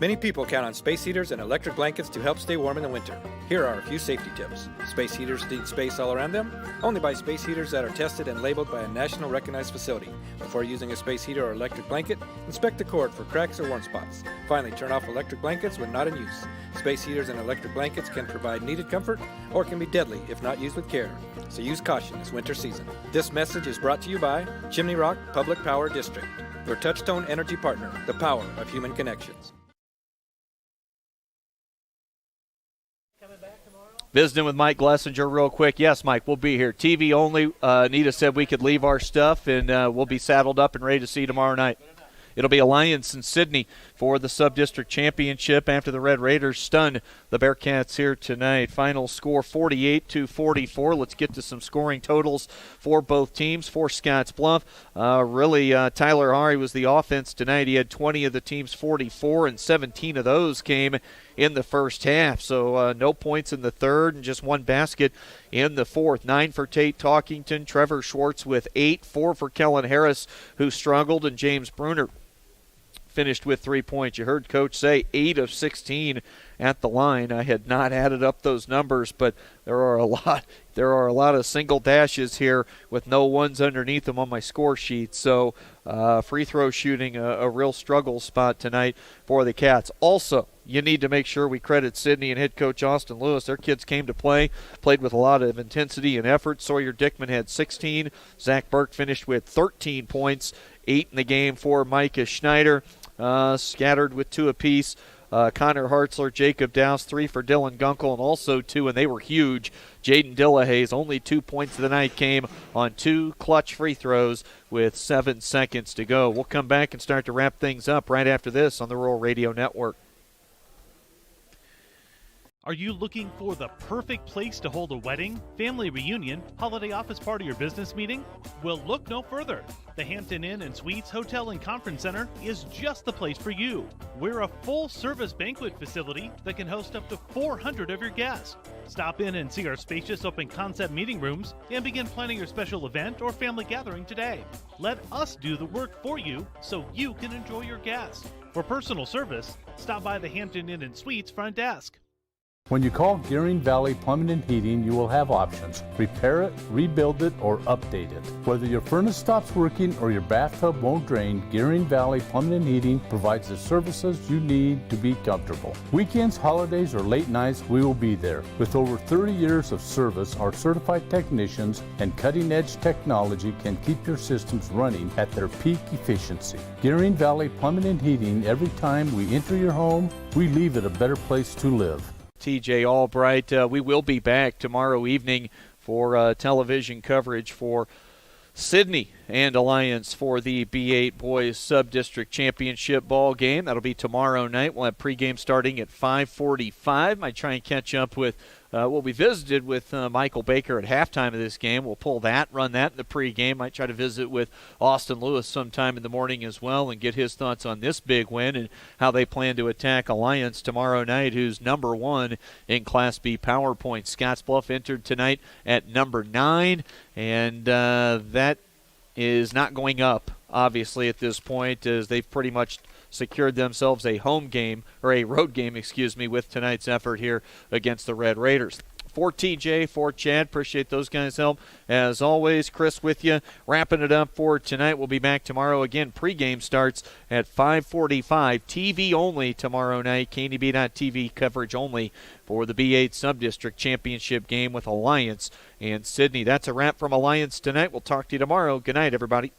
Many people count on space heaters and electric blankets to help stay warm in the winter. Here are a few safety tips. Space heaters need space all around them. Only buy space heaters that are tested and labeled by a national recognized facility. Before using a space heater or electric blanket, inspect the cord for cracks or warm spots. Finally, turn off electric blankets when not in use. Space heaters and electric blankets can provide needed comfort or can be deadly if not used with care. So use caution this winter season. This message is brought to you by Chimney Rock Public Power District, your touchstone energy partner, the power of human connections. Visiting with Mike Glessinger real quick. Yes, Mike, we'll be here. TV only. Nita said we could leave our stuff, and we'll be saddled up and ready to see you tomorrow night. It'll be Alliance and Sidney for the Sub-District Championship after the Red Raiders stun the Bearcats here tonight. Final score 48-44. Let's get to some scoring totals for both teams. For Scottsbluff, Tyler Hari was the offense tonight. He had 20 of the team's 44, and 17 of those came in the first half. So no points in the third and just one basket in the fourth. 9 for Tate Talkington. Trevor Schwartz with 8. 4 for Kellen Harris, who struggled, and James Bruner finished with 3 points. You heard Coach say 8 of 16 at the line. I had not added up those numbers, but there are a lot of single dashes here with no ones underneath them on my score sheet. So free throw shooting a real struggle spot tonight for the Cats. Also, you need to make sure we credit Sidney and head coach Austin Lewis. Their kids came to play, played with a lot of intensity and effort. Sawyer Dickman had 16. Zach Burke finished with 13 points, 8 in the game for Micah Schneider. Scattered with 2 apiece. Connor Hartzler, Jacob Dowse, 3 for Dylan Gunkel, and also 2, and they were huge. Jaden Dillahays, only 2 points of the night, came on 2 clutch free throws with 7 seconds to go. We'll come back and start to wrap things up right after this on the Rural Radio Network. Are you looking for the perfect place to hold a wedding, family reunion, holiday office party, or business meeting? Well, look no further. The Hampton Inn and Suites Hotel and Conference Center is just the place for you. We're a full-service banquet facility that can host up to 400 of your guests. Stop in and see our spacious open-concept meeting rooms and begin planning your special event or family gathering today. Let us do the work for you so you can enjoy your guests. For personal service, stop by the Hampton Inn and Suites front desk. When you call Gearing Valley Plumbing and Heating, you will have options. Repair it, rebuild it, or update it. Whether your furnace stops working or your bathtub won't drain, Gearing Valley Plumbing and Heating provides the services you need to be comfortable. Weekends, holidays, or late nights, we will be there. With over 30 years of service, our certified technicians and cutting-edge technology can keep your systems running at their peak efficiency. Gearing Valley Plumbing and Heating, every time we enter your home, we leave it a better place to live. TJ Albright. We will be back tomorrow evening for television coverage for Sidney and Alliance for the B-8 Boys Sub-District Championship ball game. That'll be tomorrow night. We'll have pregame starting at 5:45. Might try and catch up with what we visited with Michael Baker at halftime of this game. We'll pull that, run that in the pregame. Might try to visit with Austin Lewis sometime in the morning as well and get his thoughts on this big win and how they plan to attack Alliance tomorrow night, who's number 1 in Class B power points. Scottsbluff entered tonight at number 9, and that is not going up, obviously, at this point, as they've pretty much secured themselves a home game, or a road game, with tonight's effort here against the Red Raiders. For TJ, for Chad, appreciate those guys' help. As always, Chris with you, wrapping it up for tonight. We'll be back tomorrow again. Pregame starts at 5:45. TV only tomorrow night. KNB.TV coverage only for the B-8 Sub-District Championship game with Alliance and Sidney. That's a wrap from Alliance tonight. We'll talk to you tomorrow. Good night, everybody.